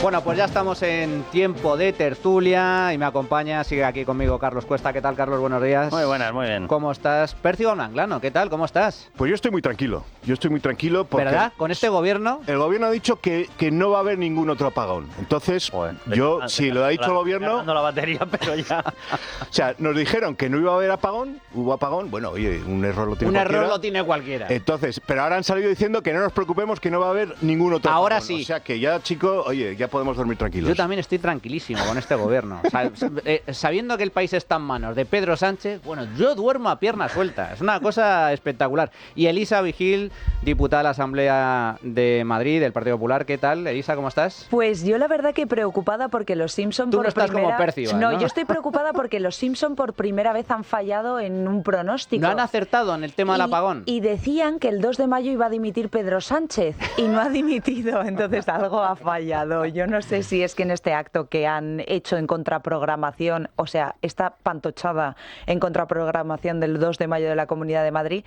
Bueno, pues ya estamos en tiempo de tertulia y me acompaña, sigue aquí conmigo Carlos Cuesta. ¿Qué tal, Carlos? Buenos días. Muy buenas, muy bien. ¿Cómo estás? Pércigo Anglano, ¿qué tal? ¿Cómo estás? Pues yo estoy muy tranquilo. Porque ¿verdad? Con este gobierno. El gobierno ha dicho que no va a haber ningún otro apagón. Entonces, si lo ha dicho el gobierno... la batería, pero ya... O sea, nos dijeron que no iba a haber apagón, hubo apagón. Bueno, oye, un error lo tiene cualquiera. Un error lo tiene cualquiera. Entonces, pero ahora han salido diciendo que no nos preocupemos, que no va a haber ningún otro apagón. Ahora sí. O sea, que ya, chicos, oye, ya podemos dormir tranquilos. Yo también estoy tranquilísimo con este gobierno. Sabiendo que el país está en manos de Pedro Sánchez, bueno, yo duermo a pierna suelta. Es una cosa espectacular. Y Elisa Vigil, diputada de la Asamblea de Madrid, del Partido Popular, ¿qué tal? Elisa, ¿cómo estás? Pues yo la verdad que preocupada porque los Simpson Tú no estás como Pérciba, ¿no? Yo estoy preocupada porque los Simpson por primera vez han fallado en un pronóstico. No han acertado en el tema del apagón. Y decían que el 2 de mayo iba a dimitir Pedro Sánchez y no ha dimitido, entonces algo ha fallado. Yo no sé si es que en este acto que han hecho en contraprogramación, o sea, esta pantochada en contraprogramación del 2 de mayo de la Comunidad de Madrid,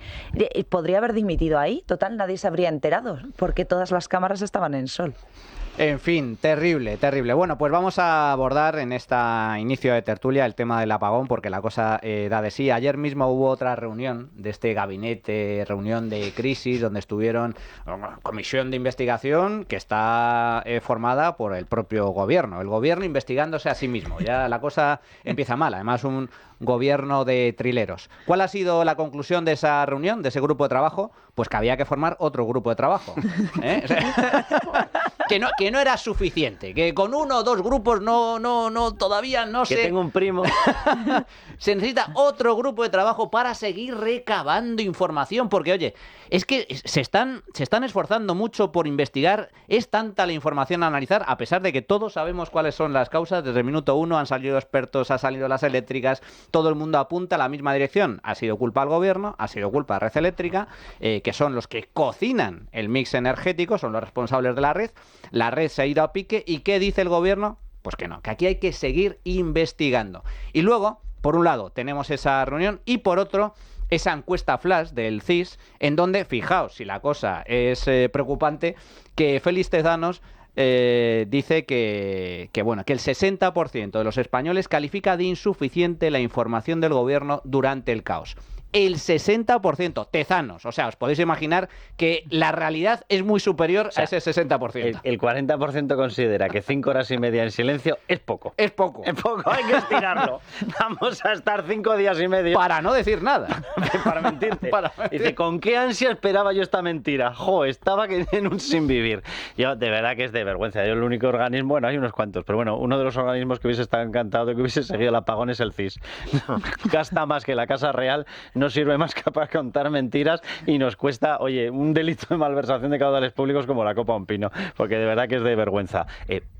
podría haber dimitido ahí. Total, nadie se habría enterado porque todas las cámaras estaban en sol. En fin, terrible, terrible. Bueno, pues vamos a abordar en este inicio de tertulia el tema del apagón porque la cosa da de sí. Ayer mismo hubo otra reunión de este gabinete, reunión de crisis, donde estuvieron una comisión de investigación que está formada por el propio gobierno. El gobierno investigándose a sí mismo. Ya la cosa empieza mal. Además, un gobierno de trileros. ¿Cuál ha sido la conclusión de esa reunión, de ese grupo de trabajo? Pues que había que formar otro grupo de trabajo. O sea, que no era suficiente, que con uno o dos grupos todavía no sé. Que tengo un primo. Se necesita otro grupo de trabajo para seguir recabando información, porque oye, es que se están esforzando mucho por investigar, es tanta la información a analizar, a pesar de que todos sabemos cuáles son las causas. Desde el minuto uno han salido expertos, han salido las eléctricas, todo el mundo apunta a la misma dirección. Ha sido culpa del gobierno, ha sido culpa de Red Eléctrica, que son los que cocinan el mix energético, son los responsables de la red. La red se ha ido a pique. ¿Y qué dice el gobierno? Pues que no, que aquí hay que seguir investigando. Y luego, por un lado, tenemos esa reunión y por otro, esa encuesta flash del CIS, en donde, fijaos, si la cosa es preocupante, que Félix Tezanos dice que el 60% de los españoles califica de insuficiente la información del gobierno durante el caos. El 60%, Tezanos. O sea, os podéis imaginar que la realidad es muy superior a ese 60%. El 40% considera que 5 horas y media en silencio es poco. Es poco. Es poco, hay que estirarlo. Vamos a estar 5 días y medio. Para no decir nada. Para mentirte. Dice, ¿con qué ansia esperaba yo esta mentira? Estaba en un sin vivir. Yo, de verdad que es de vergüenza. Yo el único organismo, bueno, hay unos cuantos, pero bueno, uno de los organismos que hubiese estado encantado de que hubiese seguido el apagón es el CIS. Gasta más que la Casa Real, no sirve más que para contar mentiras y nos cuesta, oye, un delito de malversación de caudales públicos como la copa a un pino, porque de verdad que es de vergüenza.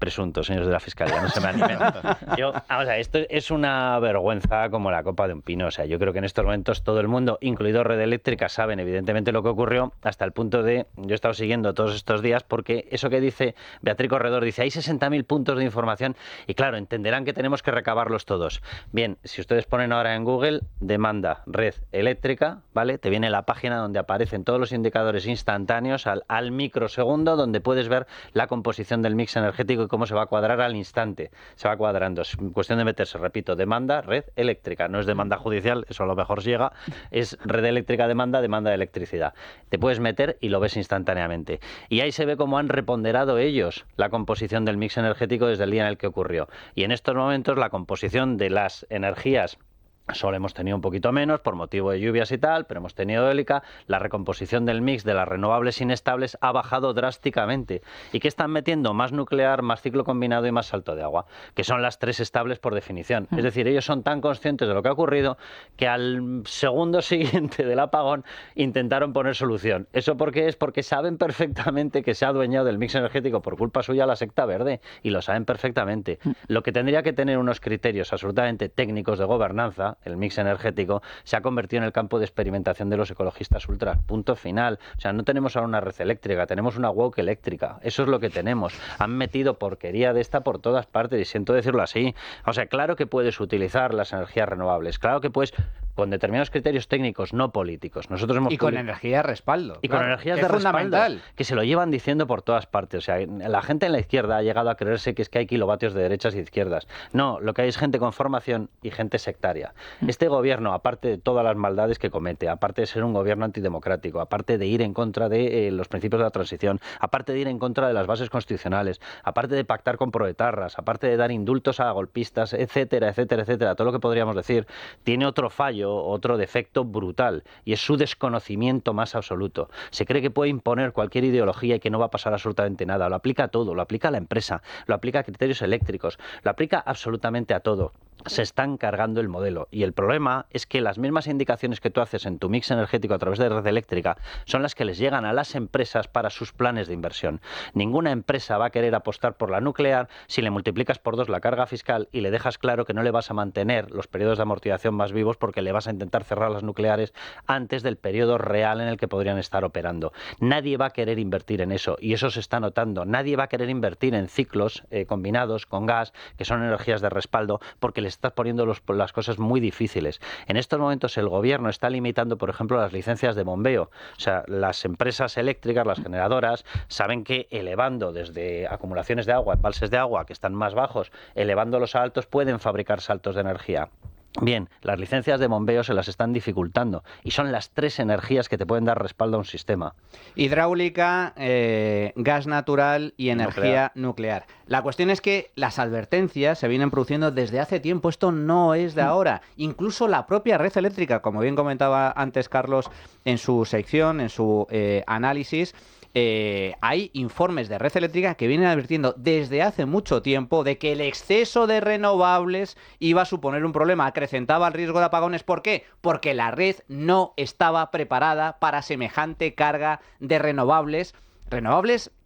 Presuntos, señores de la Fiscalía, no se me animen. Vamos a ver, esto es una vergüenza como la copa de un pino. O sea, yo creo que en estos momentos todo el mundo, incluido Red Eléctrica, saben evidentemente lo que ocurrió, hasta el punto de, yo he estado siguiendo todos estos días, porque eso que dice Beatriz Corredor, dice, hay 60.000 puntos de información y claro, entenderán que tenemos que recabarlos todos. Bien, si ustedes ponen ahora en Google, demanda Red Eléctrica, ¿vale? Te viene la página donde aparecen todos los indicadores instantáneos al microsegundo, donde puedes ver la composición del mix energético y cómo se va a cuadrar al instante. Se va cuadrando. Es cuestión de meterse, repito, demanda, Red Eléctrica. No es demanda judicial, eso a lo mejor llega. Es Red Eléctrica demanda de electricidad. Te puedes meter y lo ves instantáneamente. Y ahí se ve cómo han reponderado ellos la composición del mix energético desde el día en el que ocurrió. Y en estos momentos la composición de las energías Sol hemos tenido un poquito menos por motivo de lluvias y tal, pero hemos tenido eólica. La recomposición del mix de las renovables inestables ha bajado drásticamente. ¿Y qué están metiendo? Más nuclear, más ciclo combinado y más salto de agua, que son las tres estables por definición. Es decir, ellos son tan conscientes de lo que ha ocurrido que al segundo siguiente del apagón intentaron poner solución. ¿Eso por qué es? Porque saben perfectamente que se ha adueñado del mix energético por culpa suya la secta verde, y lo saben perfectamente. Lo que tendría que tener unos criterios absolutamente técnicos de gobernanza, el mix energético, se ha convertido en el campo de experimentación de los ecologistas ultra. Punto final. O sea, no tenemos ahora una red eléctrica, tenemos una woke eléctrica. Eso es lo que tenemos. Han metido porquería de esta por todas partes, y siento decirlo así. O sea, claro que puedes utilizar las energías renovables, claro que puedes, con determinados criterios técnicos, no políticos. Nosotros hemos y con energía de respaldo. Y con energías de respaldo, que se lo llevan diciendo por todas partes. O sea, la gente en la izquierda ha llegado a creerse que es que hay kilovatios de derechas y izquierdas. No, lo que hay es gente con formación y gente sectaria. Este gobierno, aparte de todas las maldades que comete, aparte de ser un gobierno antidemocrático, aparte de ir en contra de los principios de la transición, aparte de ir en contra de las bases constitucionales, aparte de pactar con proetarras, aparte de dar indultos a golpistas, etcétera, etcétera, etcétera, todo lo que podríamos decir, tiene otro fallo, otro defecto brutal, y es su desconocimiento más absoluto. Se cree que puede imponer cualquier ideología y que no va a pasar absolutamente nada. Lo aplica a todo, lo aplica a la empresa, lo aplica a criterios eléctricos, lo aplica absolutamente a todo. Se están cargando el modelo, y el problema es que las mismas indicaciones que tú haces en tu mix energético a través de red eléctrica son las que les llegan a las empresas para sus planes de inversión. Ninguna empresa va a querer apostar por la nuclear si le multiplicas por 2 la carga fiscal y le dejas claro que no le vas a mantener los periodos de amortización más vivos porque le vas a intentar cerrar las nucleares antes del periodo real en el que podrían estar operando. Nadie va a querer invertir en eso, y eso se está notando. Nadie va a querer invertir en ciclos combinados con gas, que son energías de respaldo, porque les estás poniendo las cosas muy difíciles. En estos momentos el gobierno está limitando, por ejemplo, las licencias de bombeo. O sea, las empresas eléctricas, las generadoras, saben que elevando desde acumulaciones de agua, embalses de agua que están más bajos, elevándolos a altos, pueden fabricar saltos de energía. Bien, las licencias de bombeo se las están dificultando, y son las 3 energías que te pueden dar respaldo a un sistema. Hidráulica, gas natural y energía nuclear. La cuestión es que las advertencias se vienen produciendo desde hace tiempo. Esto no es de ahora. Incluso la propia red eléctrica, como bien comentaba antes Carlos en su sección, en su análisis, hay informes de red eléctrica que vienen advirtiendo desde hace mucho tiempo de que el exceso de renovables iba a suponer un problema, acrecentaba el riesgo de apagones. ¿Por qué? Porque la red no estaba preparada para semejante carga de renovables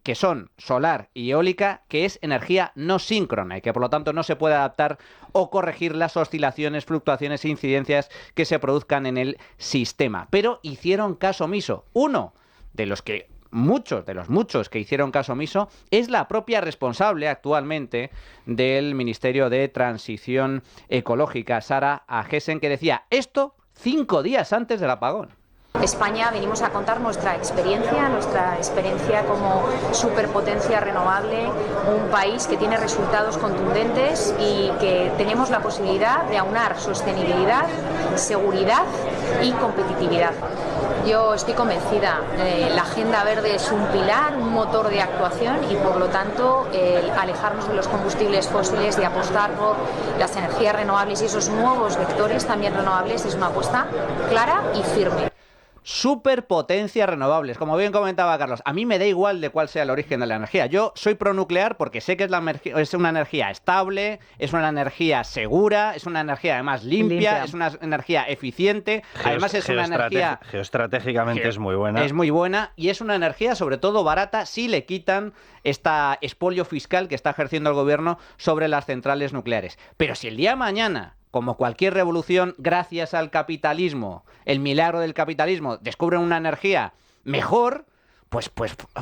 que son solar y eólica, que es energía no síncrona y que por lo tanto no se puede adaptar o corregir las oscilaciones, fluctuaciones e incidencias que se produzcan en el sistema. Pero hicieron caso omiso. Uno de los muchos que hicieron caso omiso es la propia responsable actualmente del Ministerio de Transición Ecológica, Sara Agesen, que decía esto 5 días antes del apagón. España venimos a contar nuestra experiencia como superpotencia renovable, un país que tiene resultados contundentes y que tenemos la posibilidad de aunar sostenibilidad, seguridad y competitividad. Yo estoy convencida, la Agenda Verde es un pilar, un motor de actuación, y por lo tanto alejarnos de los combustibles fósiles y apostar por las energías renovables y esos nuevos vectores también renovables es una apuesta clara y firme. Superpotencias renovables, como bien comentaba Carlos. A mí me da igual de cuál sea el origen de la energía. Yo soy pronuclear porque sé que es una energía estable, es una energía segura, es una energía además limpia. Es una energía eficiente, además es una energía... Geoestratégicamente es muy buena. Es muy buena, y es una energía sobre todo barata si le quitan esta expolio fiscal que está ejerciendo el gobierno sobre las centrales nucleares. Pero si el día de mañana, como cualquier revolución, gracias al capitalismo, el milagro del capitalismo, descubren una energía mejor,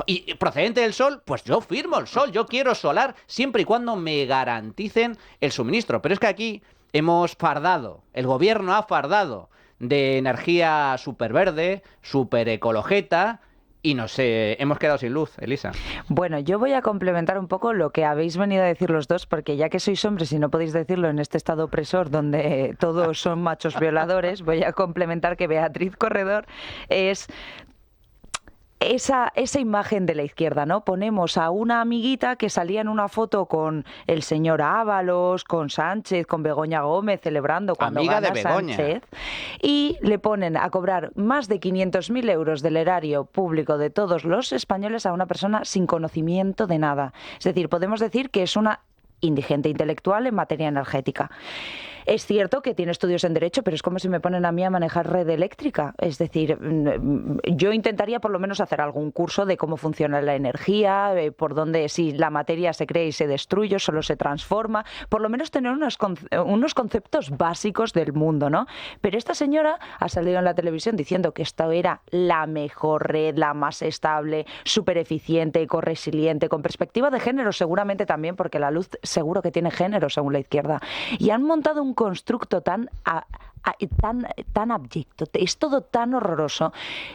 y procedente del sol, pues yo firmo el sol, yo quiero solar, siempre y cuando me garanticen el suministro. Pero es que aquí hemos fardado, el gobierno ha fardado de energía superverde, superecologeta, y nos hemos quedado sin luz, Elisa. Bueno, yo voy a complementar un poco lo que habéis venido a decir los dos, porque ya que sois hombres y no podéis decirlo en este estado opresor donde todos son machos violadores, voy a complementar que Beatriz Corredor es... Esa imagen de la izquierda, ¿no? Ponemos a una amiguita que salía en una foto con el señor Ábalos, con Sánchez, con Begoña Gómez, celebrando cuando amiga gana de Begoña. Sánchez, y le ponen a cobrar más de 500.000 euros del erario público de todos los españoles a una persona sin conocimiento de nada. Es decir, podemos decir que es una indigente intelectual en materia energética. Es cierto que tiene estudios en Derecho, pero es como si me ponen a mí a manejar red eléctrica. Es decir, yo intentaría por lo menos hacer algún curso de cómo funciona la energía, por dónde, si la materia se crea y se destruye, solo se transforma, por lo menos tener unos conceptos básicos del mundo, ¿no? Pero esta señora ha salido en la televisión diciendo que esto era la mejor red, la más estable, súper eficiente, ecoresiliente, con perspectiva de género seguramente también, porque la luz seguro que tiene género según la izquierda. Y han montado un un constructo tan abyecto, es todo tan horroroso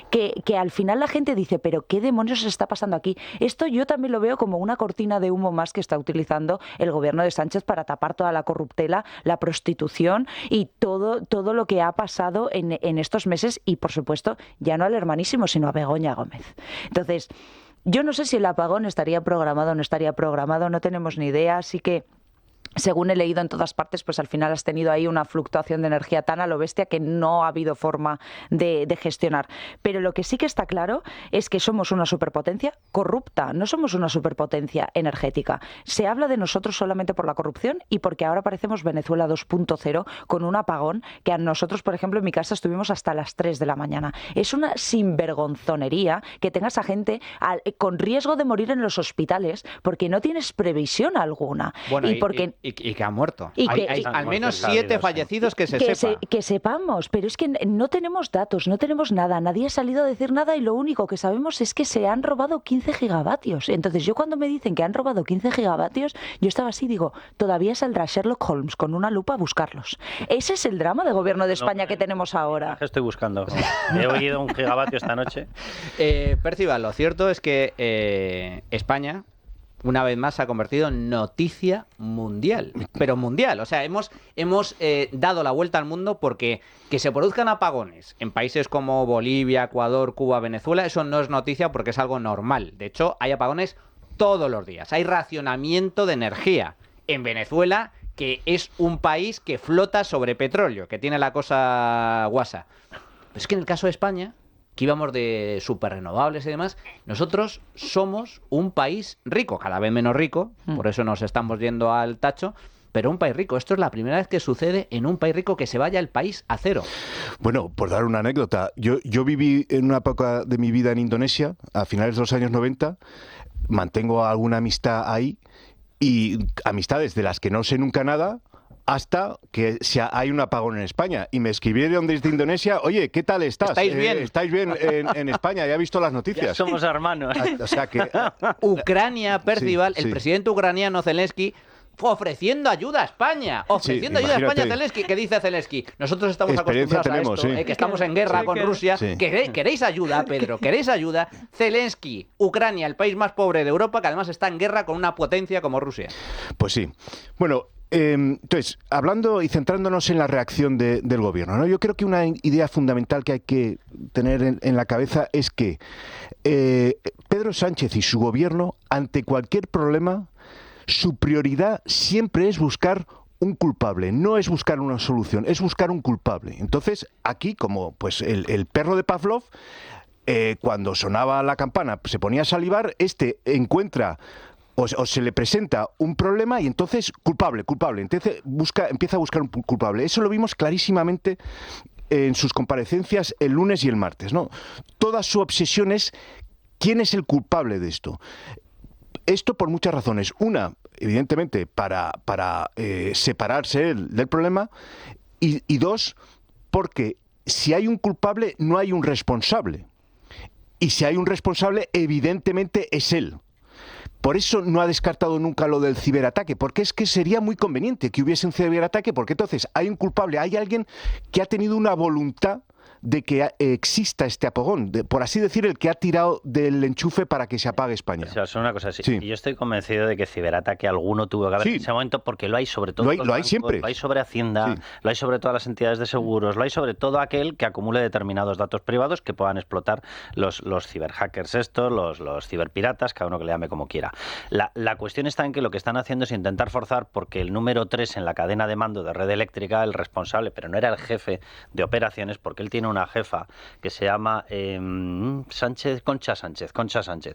que al final la gente dice, pero ¿qué demonios está pasando aquí? Esto yo también lo veo como una cortina de humo más que está utilizando el gobierno de Sánchez para tapar toda la corruptela, la prostitución y todo lo que ha pasado en estos meses y, por supuesto, ya no al hermanísimo, sino a Begoña Gómez. Entonces, yo no sé si el apagón estaría programado o no estaría programado, no tenemos ni idea, así que según he leído en todas partes, pues al final has tenido ahí una fluctuación de energía tan a lo bestia que no ha habido forma de gestionar. Pero lo que sí que está claro es que somos una superpotencia corrupta, no somos una superpotencia energética. Se habla de nosotros solamente por la corrupción y porque ahora parecemos Venezuela 2.0 con un apagón que a nosotros, por ejemplo, en mi casa estuvimos hasta las 3 de la mañana. Es una sinvergonzonería que tengas a gente con riesgo de morir en los hospitales porque no tienes previsión alguna. Bueno, y porque y que ha muerto. Y Hay al menos 7 fallecidos que se sepa. Que sepamos, pero es que no tenemos datos, no tenemos nada, nadie ha salido a decir nada y lo único que sabemos es que se han robado 15 gigavatios. Entonces yo cuando me dicen que han robado 15 gigavatios, yo estaba así, digo, todavía saldrá Sherlock Holmes con una lupa a buscarlos. Ese es el drama de gobierno de España que tenemos ahora. Estoy buscando. He oído 1 gigavatio esta noche. Percival, lo cierto es que España una vez más se ha convertido en noticia mundial, pero mundial. O sea, hemos dado la vuelta al mundo porque que se produzcan apagones en países como Bolivia, Ecuador, Cuba, Venezuela, eso no es noticia porque es algo normal. De hecho, hay apagones todos los días. Hay racionamiento de energía. En Venezuela, que es un país que flota sobre petróleo, que tiene la cosa guasa. Pero es que en el caso de España, que íbamos de superrenovables y demás, nosotros somos un país rico, cada vez menos rico, por eso nos estamos yendo al tacho, pero un país rico. Esto es la primera vez que sucede en un país rico que se vaya el país a cero. Bueno, por dar una anécdota, yo viví en una época de mi vida en Indonesia, a finales de los años 90, mantengo alguna amistad ahí, y amistades de las que no sé nunca nada, hasta que hay un apagón en España. Y me escribieron desde Indonesia, oye, ¿qué tal estás? ¿Estáis bien? ¿Estáis bien en España? Ya he visto las noticias. Ya somos hermanos. O sea que... Ucrania, Percival, Sí, el sí. presidente ucraniano Zelensky, ofreciendo ayuda a España. Ofreciendo ayuda a España a imagínate. Zelensky. ¿Qué dice Zelensky? Nosotros estamos Experiencia acostumbrados a tenemos, esto, sí. que estamos en guerra con Rusia. Sí. ¿Queréis ayuda, Pedro? ¿Queréis ayuda? Zelensky, Ucrania, el país más pobre de Europa, que además está en guerra con una potencia como Rusia. Pues sí. Bueno, entonces, hablando y centrándonos en la reacción del gobierno, ¿no? Yo creo que una idea fundamental que hay que tener en la cabeza es que Pedro Sánchez y su gobierno, ante cualquier problema, su prioridad siempre es buscar un culpable, no es buscar una solución, es buscar un culpable. Entonces, aquí, como pues el perro de Pavlov, cuando sonaba la campana, se ponía a salivar, encuentra o se le presenta un problema y entonces culpable. Entonces empieza a buscar un culpable. Eso lo vimos clarísimamente en sus comparecencias el lunes y el martes, ¿no? Toda su obsesión es quién es el culpable de esto. Esto por muchas razones. Una, evidentemente, para separarse del problema. Y dos, porque si hay un culpable, no hay un responsable. Y si hay un responsable, evidentemente es él. Por eso no ha descartado nunca lo del ciberataque, porque es que sería muy conveniente que hubiese un ciberataque, porque entonces hay un culpable, hay alguien que ha tenido una voluntad de que exista este apagón, por así decir, el que ha tirado del enchufe para que se apague España. O sea, es una cosa así. Sí. Y yo estoy convencido de que ciberataque alguno tuvo que haber Sí. en ese momento, porque lo hay sobre todo. Lo hay los bancos, siempre. Lo hay sobre Hacienda, Sí. lo hay sobre todas las entidades de seguros, lo hay sobre todo aquel que acumule determinados datos privados que puedan explotar los ciberhackers estos, los ciberpiratas, cada uno que le llame como quiera. La cuestión está en que lo que están haciendo es intentar forzar, porque el número 3 en la cadena de mando de Red Eléctrica, el responsable, pero no era el jefe de operaciones, porque él tiene una jefa que se llama Concha Sánchez,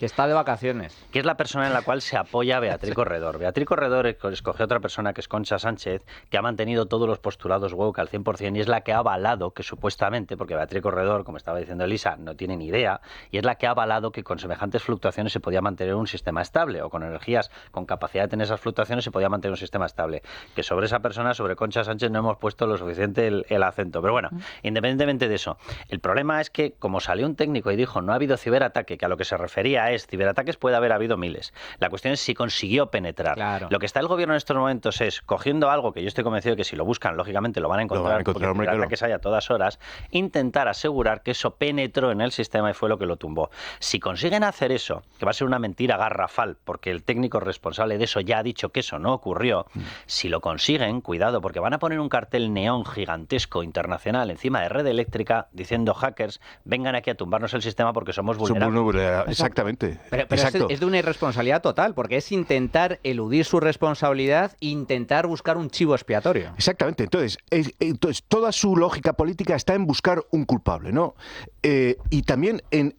Que está de vacaciones. que es la persona en la cual se apoya Beatriz Corredor. Beatriz Corredor escogió a otra persona que es Concha Sánchez, que ha mantenido todos los postulados woke al 100% y es la que ha avalado que supuestamente, porque Beatriz Corredor, como estaba diciendo Elisa, no tiene ni idea, y es la que ha avalado que con semejantes fluctuaciones se podía mantener un sistema estable, o con energías con capacidad de tener esas fluctuaciones se podía mantener un sistema estable. Que sobre esa persona, sobre Concha Sánchez, no hemos puesto lo suficiente el acento. Pero bueno, independientemente precisamente de eso. El problema es que, como salió un técnico y dijo no ha habido ciberataque, que a lo que se refería es ciberataques puede haber habido miles. La cuestión es si consiguió penetrar. Claro. Lo que está el gobierno en estos momentos es cogiendo algo que yo estoy convencido de que si lo buscan, lógicamente lo van a encontrar, porque ciberataques hay a todas horas, intentar asegurar que eso penetró en el sistema y fue lo que lo tumbó. Si consiguen hacer eso, que va a ser una mentira garrafal, porque el técnico responsable de eso ya ha dicho que eso no ocurrió, si lo consiguen, cuidado, porque van a poner un cartel neón gigantesco internacional encima de Red Eléctrica diciendo hackers, vengan aquí a tumbarnos el sistema porque somos vulnerables. Exactamente. Pero es de una irresponsabilidad total, porque es intentar eludir su responsabilidad e intentar buscar un chivo expiatorio. Exactamente. Entonces, toda su lógica política está en buscar un culpable, ¿no? Y también en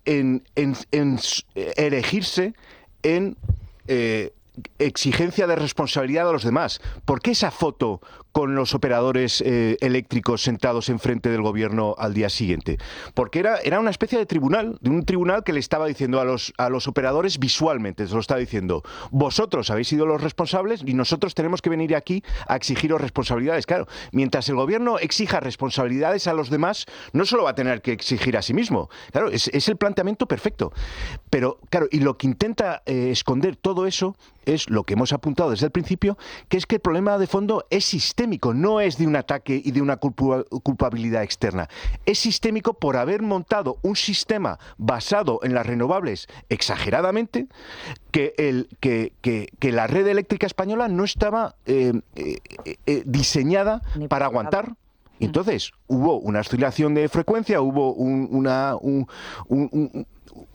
erigirse en exigencia de responsabilidad a los demás. ¿Por qué esa foto con los operadores eléctricos sentados enfrente del gobierno al día siguiente? Porque era una especie de un tribunal que le estaba diciendo a los operadores visualmente, se lo estaba diciendo, vosotros habéis sido los responsables y nosotros tenemos que venir aquí a exigiros responsabilidades. Claro, mientras el gobierno exija responsabilidades a los demás, no solo va a tener que exigir a sí mismo. Claro, es el planteamiento perfecto. Pero, claro, y lo que intenta esconder todo eso es lo que hemos apuntado desde el principio, que es que el problema de fondo es sistémico, no es de un ataque y de una culpabilidad externa. Es sistémico por haber montado un sistema basado en las renovables exageradamente, que la red eléctrica española no estaba diseñada para aguantar. Y entonces hubo una oscilación de frecuencia, hubo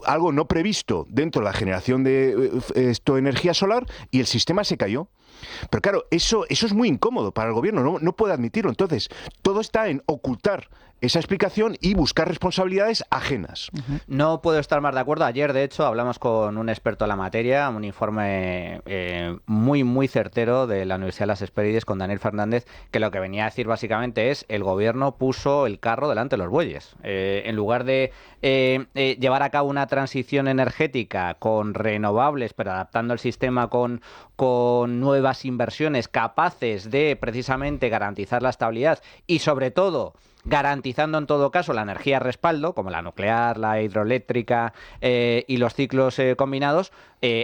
algo no previsto dentro de la generación de energía solar y el sistema se cayó. Pero claro, eso es muy incómodo para el gobierno, no puede admitirlo. Entonces, todo está en ocultar esa explicación y buscar responsabilidades ajenas. No puedo estar más de acuerdo. Ayer, de hecho, hablamos con un experto en la materia, un informe muy, muy certero de la Universidad de las Hespérides con Daniel Fernández, que lo que venía a decir básicamente es el gobierno puso el carro delante de los bueyes. En lugar de llevar a cabo una transición energética con renovables, pero adaptando el sistema con nuevas inversiones capaces de precisamente garantizar la estabilidad y, sobre todo, garantizando en todo caso la energía respaldo, como la nuclear, la hidroeléctrica y los ciclos combinados,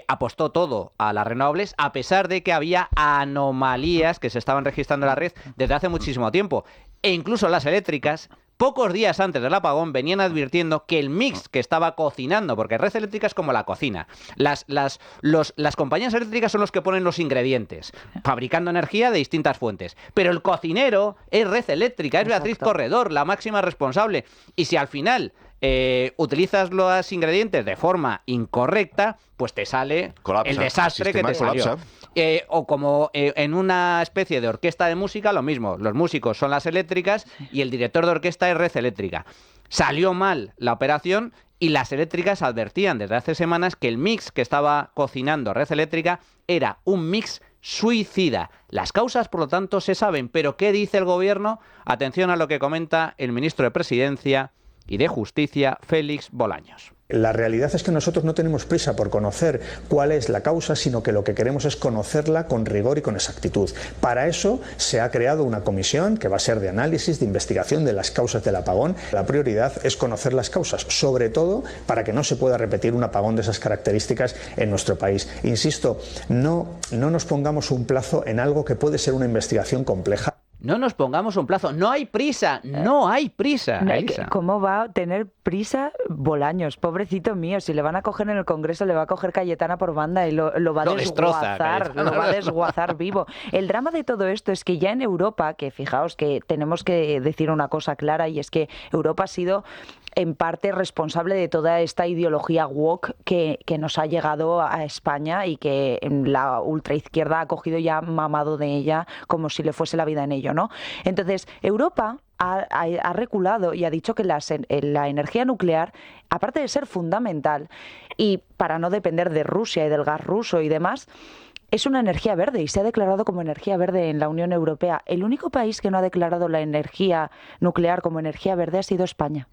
apostó todo a las renovables, a pesar de que había anomalías que se estaban registrando en la red desde hace muchísimo tiempo. E incluso las eléctricas, pocos días antes del apagón, venían advirtiendo que el mix que estaba cocinando, porque Red Eléctrica es como la cocina, las compañías eléctricas son los que ponen los ingredientes, fabricando energía de distintas fuentes, pero el cocinero es Red Eléctrica, es Beatriz Corredor, la máxima responsable, y si al final utilizas los ingredientes de forma incorrecta, pues te sale el desastre que te salió. O como en una especie de orquesta de música, lo mismo. Los músicos son las eléctricas y el director de orquesta es Red Eléctrica. Salió mal la operación y las eléctricas advertían desde hace semanas que el mix que estaba cocinando Red Eléctrica era un mix suicida. Las causas, por lo tanto, se saben. Pero ¿qué dice el gobierno? Atención a lo que comenta el ministro de Presidencia y de Justicia, Félix Bolaños. La realidad es que nosotros no tenemos prisa por conocer cuál es la causa, sino que lo que queremos es conocerla con rigor y con exactitud. Para eso se ha creado una comisión que va a ser de análisis, de investigación de las causas del apagón. La prioridad es conocer las causas, sobre todo para que no se pueda repetir un apagón de esas características en nuestro país. Insisto, no nos pongamos un plazo en algo que puede ser una investigación compleja. No nos pongamos un plazo. No hay prisa. No hay prisa, Elisa. ¿Cómo va a tener prisa Bolaños? Pobrecito mío. Si le van a coger en el Congreso, le va a coger Cayetana por banda y lo va a desguazar. Lo va a desguazar vivo. El drama de todo esto es que ya en Europa, que fijaos que tenemos que decir una cosa clara, y es que Europa ha sido en parte responsable de toda esta ideología woke que nos ha llegado a España y que la ultraizquierda ha cogido y ha mamado de ella como si le fuese la vida en ello, ¿no? Entonces, Europa ha reculado y ha dicho que la energía nuclear, aparte de ser fundamental y para no depender de Rusia y del gas ruso y demás, es una energía verde y se ha declarado como energía verde en la Unión Europea. El único país que no ha declarado la energía nuclear como energía verde ha sido España.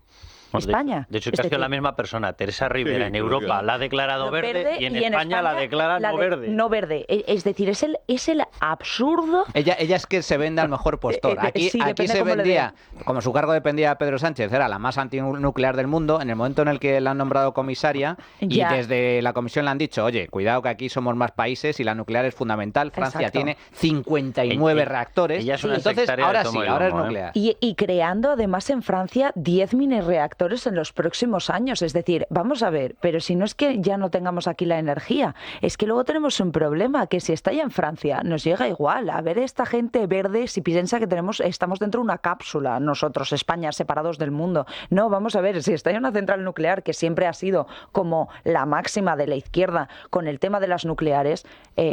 España. De hecho, Es casi decir, la misma persona, Teresa Rivera, en Europa la ha declarado verde y en y España la declara no verde. No verde. Es decir, es el absurdo. Ella es que se vende al mejor postor. Aquí, sí, aquí depende se cómo le vendía, como su cargo dependía de Pedro Sánchez, era la más antinuclear del mundo. En el momento en el que la han nombrado comisaria y Ya. desde la comisión le han dicho, oye, cuidado que aquí somos más países y la nuclear es fundamental. Francia Exacto. tiene 59 reactores. ella es una Entonces, sectaria de ahora tomo sí, y ahora es lomo, nuclear. Y creando además en Francia 10 mini reactores en los próximos años. Es decir, vamos a ver, pero si no es que ya no tengamos aquí la energía, es que luego tenemos un problema, que si estalla en Francia nos llega igual. A ver esta gente verde si piensa que estamos dentro de una cápsula, nosotros, España, separados del mundo. No, vamos a ver, si estalla una central nuclear, que siempre ha sido como la máxima de la izquierda con el tema de las nucleares,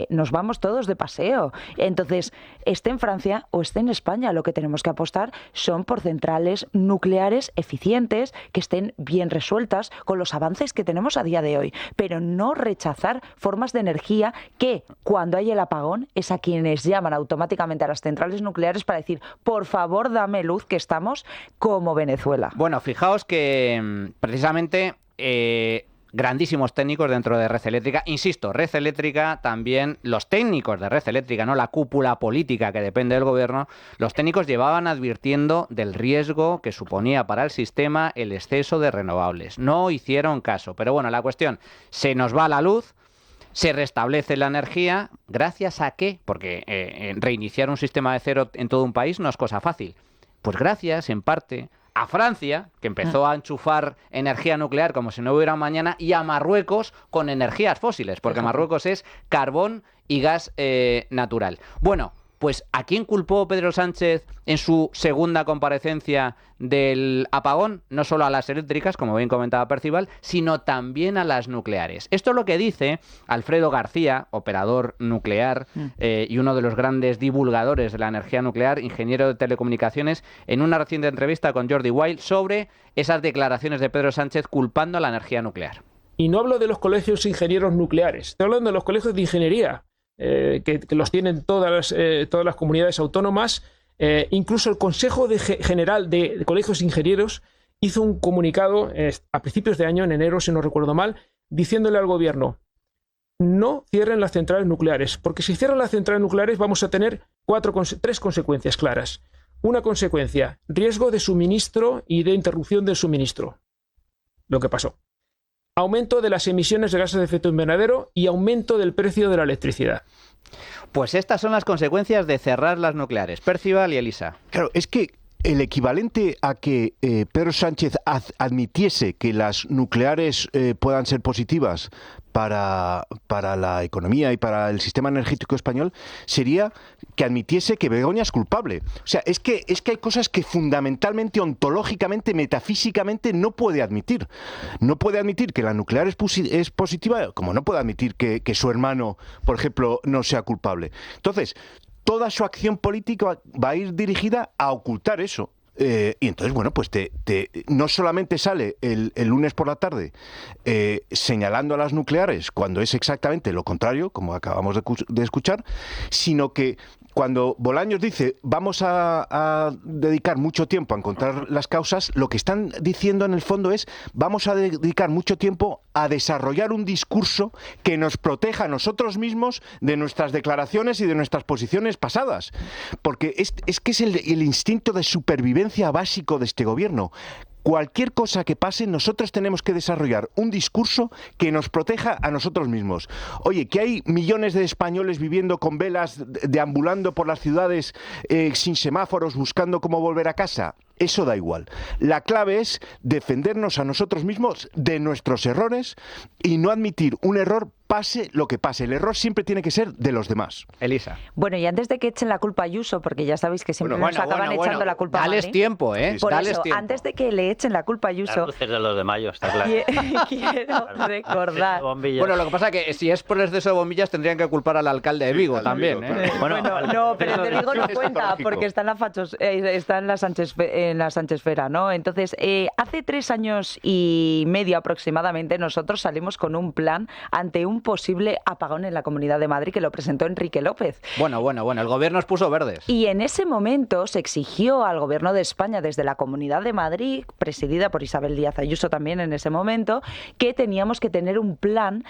nos vamos todos de paseo. Entonces, esté en Francia o esté en España, lo que tenemos que apostar son por centrales nucleares eficientes, que estén bien resueltas con los avances que tenemos a día de hoy, pero no rechazar formas de energía que, cuando hay el apagón, es a quienes llaman automáticamente a las centrales nucleares para decir, por favor, dame luz, que estamos como Venezuela. Bueno, fijaos que precisamente grandísimos técnicos dentro de Red Eléctrica, insisto, Red Eléctrica también, los técnicos de Red Eléctrica, no la cúpula política que depende del gobierno, los técnicos llevaban advirtiendo del riesgo que suponía para el sistema el exceso de renovables. No hicieron caso, pero bueno, la cuestión, se nos va la luz, se restablece la energía, ¿gracias a qué? Porque reiniciar un sistema de cero en todo un país no es cosa fácil. Pues gracias, en parte, a Francia, que empezó a enchufar energía nuclear como si no hubiera mañana, y a Marruecos con energías fósiles, porque Marruecos es carbón y gas natural. Bueno, pues ¿a quién culpó Pedro Sánchez en su segunda comparecencia del apagón? No solo a las eléctricas, como bien comentaba Percival, sino también a las nucleares. Esto es lo que dice Alfredo García, operador nuclear y uno de los grandes divulgadores de la energía nuclear, ingeniero de telecomunicaciones, en una reciente entrevista con Jordi Wild sobre esas declaraciones de Pedro Sánchez culpando a la energía nuclear. Y no hablo de los colegios ingenieros nucleares, estoy hablando de los colegios de ingeniería, que los tienen todas las comunidades autónomas. Incluso el Consejo General de Colegios Ingenieros hizo un comunicado a principios de año, en enero, si no recuerdo mal, diciéndole al gobierno, no cierren las centrales nucleares, porque si cierran las centrales nucleares vamos a tener tres consecuencias claras. Una consecuencia, riesgo de suministro y de interrupción del suministro. Lo que pasó. Aumento de las emisiones de gases de efecto invernadero y aumento del precio de la electricidad. Pues estas son las consecuencias de cerrar las nucleares. Percival y Elisa. Claro, es que el equivalente a que Pedro Sánchez admitiese que las nucleares puedan ser positivas para la economía y para el sistema energético español sería que admitiese que Begoña es culpable. O sea, es que hay cosas que fundamentalmente, ontológicamente, metafísicamente no puede admitir. No puede admitir que la nuclear es positiva, como no puede admitir que su hermano, por ejemplo, no sea culpable. Entonces, toda su acción política va a ir dirigida a ocultar eso. Y entonces, bueno, pues no solamente sale el lunes por la tarde señalando a las nucleares cuando es exactamente lo contrario, como acabamos de escuchar, sino que cuando Bolaños dice vamos a dedicar mucho tiempo a encontrar las causas, lo que están diciendo en el fondo es vamos a dedicar mucho tiempo a desarrollar un discurso que nos proteja a nosotros mismos de nuestras declaraciones y de nuestras posiciones pasadas. Porque es que es el instinto de supervivencia básico de este gobierno. Cualquier cosa que pase, nosotros tenemos que desarrollar un discurso que nos proteja a nosotros mismos. Oye, que hay millones de españoles viviendo con velas, deambulando por las ciudades sin semáforos, buscando cómo volver a casa. Eso da igual. La clave es defendernos a nosotros mismos de nuestros errores y no admitir un error, pase lo que pase. El error siempre tiene que ser de los demás. Elisa. Bueno, y antes de que echen la culpa a Ayuso, porque ya sabéis que siempre nos acaban echando la culpa a Madrid. Dales tiempo, ¿eh? Por Dales eso, tiempo. antes de que le echen la culpa a Ayuso... Las luces de los de mayo, está claro. Quiero recordar... Bueno, lo que pasa es que si es por el exceso de bombillas tendrían que culpar al alcalde de Vigo también, ¿eh? Bueno, no, pero te digo, no cuenta, porque está en la Sánchezfera, ¿no? Entonces, hace 3 años y medio aproximadamente nosotros salimos con un plan ante un un posible apagón en la Comunidad de Madrid, que lo presentó Enrique López. Bueno, el gobierno nos puso verdes. Y en ese momento se exigió al gobierno de España desde la Comunidad de Madrid, presidida por Isabel Díaz Ayuso también en ese momento, que teníamos que tener un plan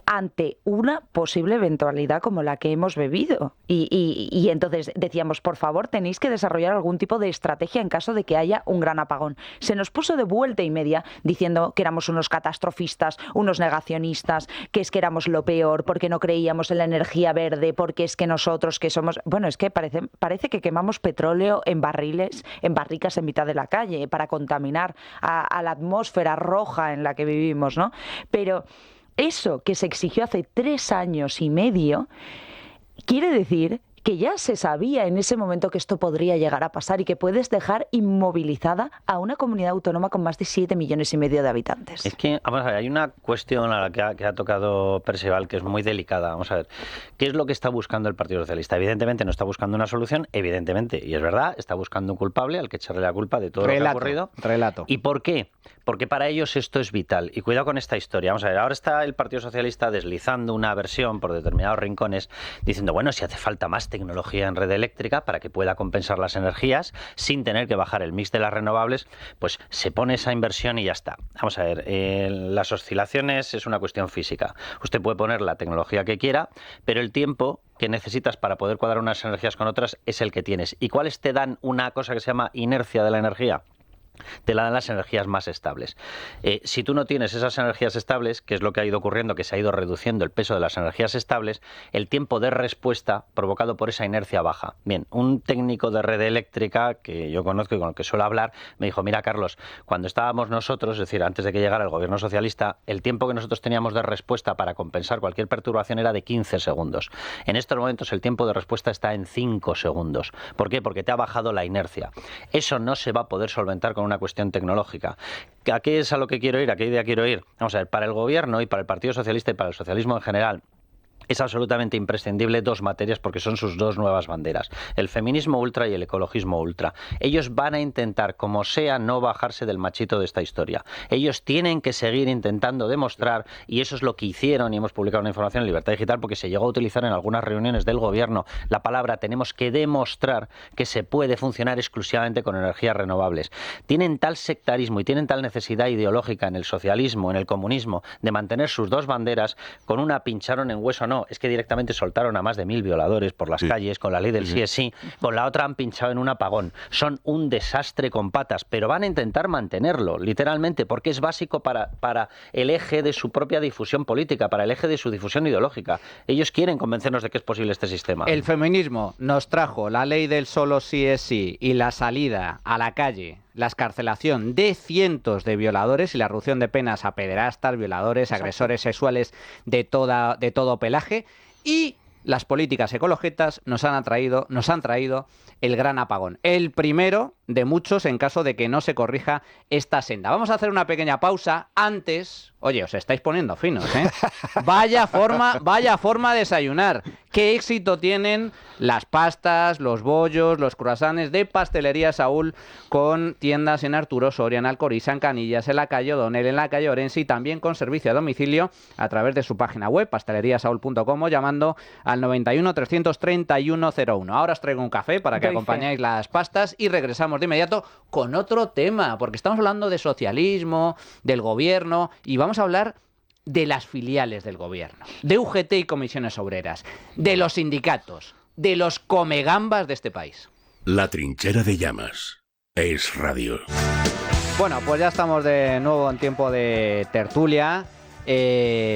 ante una posible eventualidad como la que hemos vivido. Y entonces decíamos, por favor, tenéis que desarrollar algún tipo de estrategia en caso de que haya un gran apagón. Se nos puso de vuelta y media diciendo que éramos unos catastrofistas, unos negacionistas, que es que éramos lo peor, porque no creíamos en la energía verde, porque es que nosotros que somos... Bueno, es que parece que quemamos petróleo en barriles, en barricas en mitad de la calle para contaminar a la atmósfera roja en la que vivimos, ¿no? Pero eso que se exigió hace 3 años y medio quiere decir que ya se sabía en ese momento que esto podría llegar a pasar y que puedes dejar inmovilizada a una comunidad autónoma con más de 7,5 millones de habitantes. Es que, vamos a ver, hay una cuestión a la que ha tocado Perceval que es muy delicada. Vamos a ver, ¿qué es lo que está buscando el Partido Socialista? Evidentemente no está buscando una solución, evidentemente, y es verdad, está buscando un culpable al que echarle la culpa de todo lo que ha ocurrido. Relato. ¿Y por qué? Porque para ellos esto es vital. Y cuidado con esta historia. Vamos a ver, ahora está el Partido Socialista deslizando una versión por determinados rincones, diciendo, bueno, si hace falta más tecnología en red eléctrica para que pueda compensar las energías sin tener que bajar el mix de las renovables, pues se pone esa inversión y ya está. Vamos a ver, las oscilaciones es una cuestión física. Usted puede poner la tecnología que quiera, pero el tiempo que necesitas para poder cuadrar unas energías con otras es el que tienes. ¿Y cuáles te dan una cosa que se llama inercia de la energía? Te la dan las energías más estables. Si tú no tienes esas energías estables, que es lo que ha ido ocurriendo, que se ha ido reduciendo el peso de las energías estables, el tiempo de respuesta provocado por esa inercia baja. Bien, un técnico de red eléctrica que yo conozco y con el que suelo hablar, me dijo, mira Carlos, cuando estábamos nosotros, es decir, antes de que llegara el gobierno socialista, el tiempo que nosotros teníamos de respuesta para compensar cualquier perturbación era de 15 segundos. En estos momentos el tiempo de respuesta está en 5 segundos. ¿Por qué? Porque te ha bajado la inercia. Eso no se va a poder solventar con una cuestión tecnológica. ¿A qué es a lo que quiero ir? ¿A qué idea quiero ir? Vamos a ver, para el gobierno y para el Partido Socialista y para el socialismo en general, es absolutamente imprescindible 2 materias porque son sus 2 nuevas banderas, el feminismo ultra y el ecologismo ultra. Ellos van a intentar, como sea, no bajarse del machito de esta historia. Ellos tienen que seguir intentando demostrar, y eso es lo que hicieron, y hemos publicado una información en Libertad Digital porque se llegó a utilizar en algunas reuniones del gobierno la palabra tenemos que demostrar que se puede funcionar exclusivamente con energías renovables. Tienen tal sectarismo y tienen tal necesidad ideológica en el socialismo, en el comunismo, de mantener sus 2 banderas, con una pincharon en hueso no, es que directamente soltaron a más de 1.000 violadores por las calles, con la ley del sí es sí, con la otra han pinchado en un apagón. Son un desastre con patas, pero van a intentar mantenerlo, literalmente, porque es básico para el eje de su propia difusión política, para el eje de su difusión ideológica. Ellos quieren convencernos de que es posible este sistema. El feminismo nos trajo la ley del solo sí es sí y la salida a la calle, la excarcelación de cientos de violadores y la reducción de penas a pederastas, violadores, agresores sexuales de todo pelaje, y las políticas ecologistas nos han traído el gran apagón. El primero de muchos en caso de que no se corrija esta senda. Vamos a hacer una pequeña pausa. Antes, oye, os estáis poniendo finos, ¿eh? Vaya forma de desayunar. Qué éxito tienen las pastas, los bollos, los croissants de Pastelería Saúl, con tiendas en Arturo Soria, en Alcoriza, en Canillas, en la calle O'Donnell, en la calle Orense, y también con servicio a domicilio a través de su página web, pasteleriasaúl.com, o llamando al 91 331 01. Ahora os traigo un café para que acompañéis las pastas y regresamos de inmediato con otro tema, porque estamos hablando de socialismo, del gobierno, y vamos a hablar de las filiales del gobierno, de UGT y comisiones obreras, de los sindicatos, de los comegambas de este país. La trinchera de llamas. Es radio. Bueno, pues ya estamos de nuevo en tiempo de tertulia.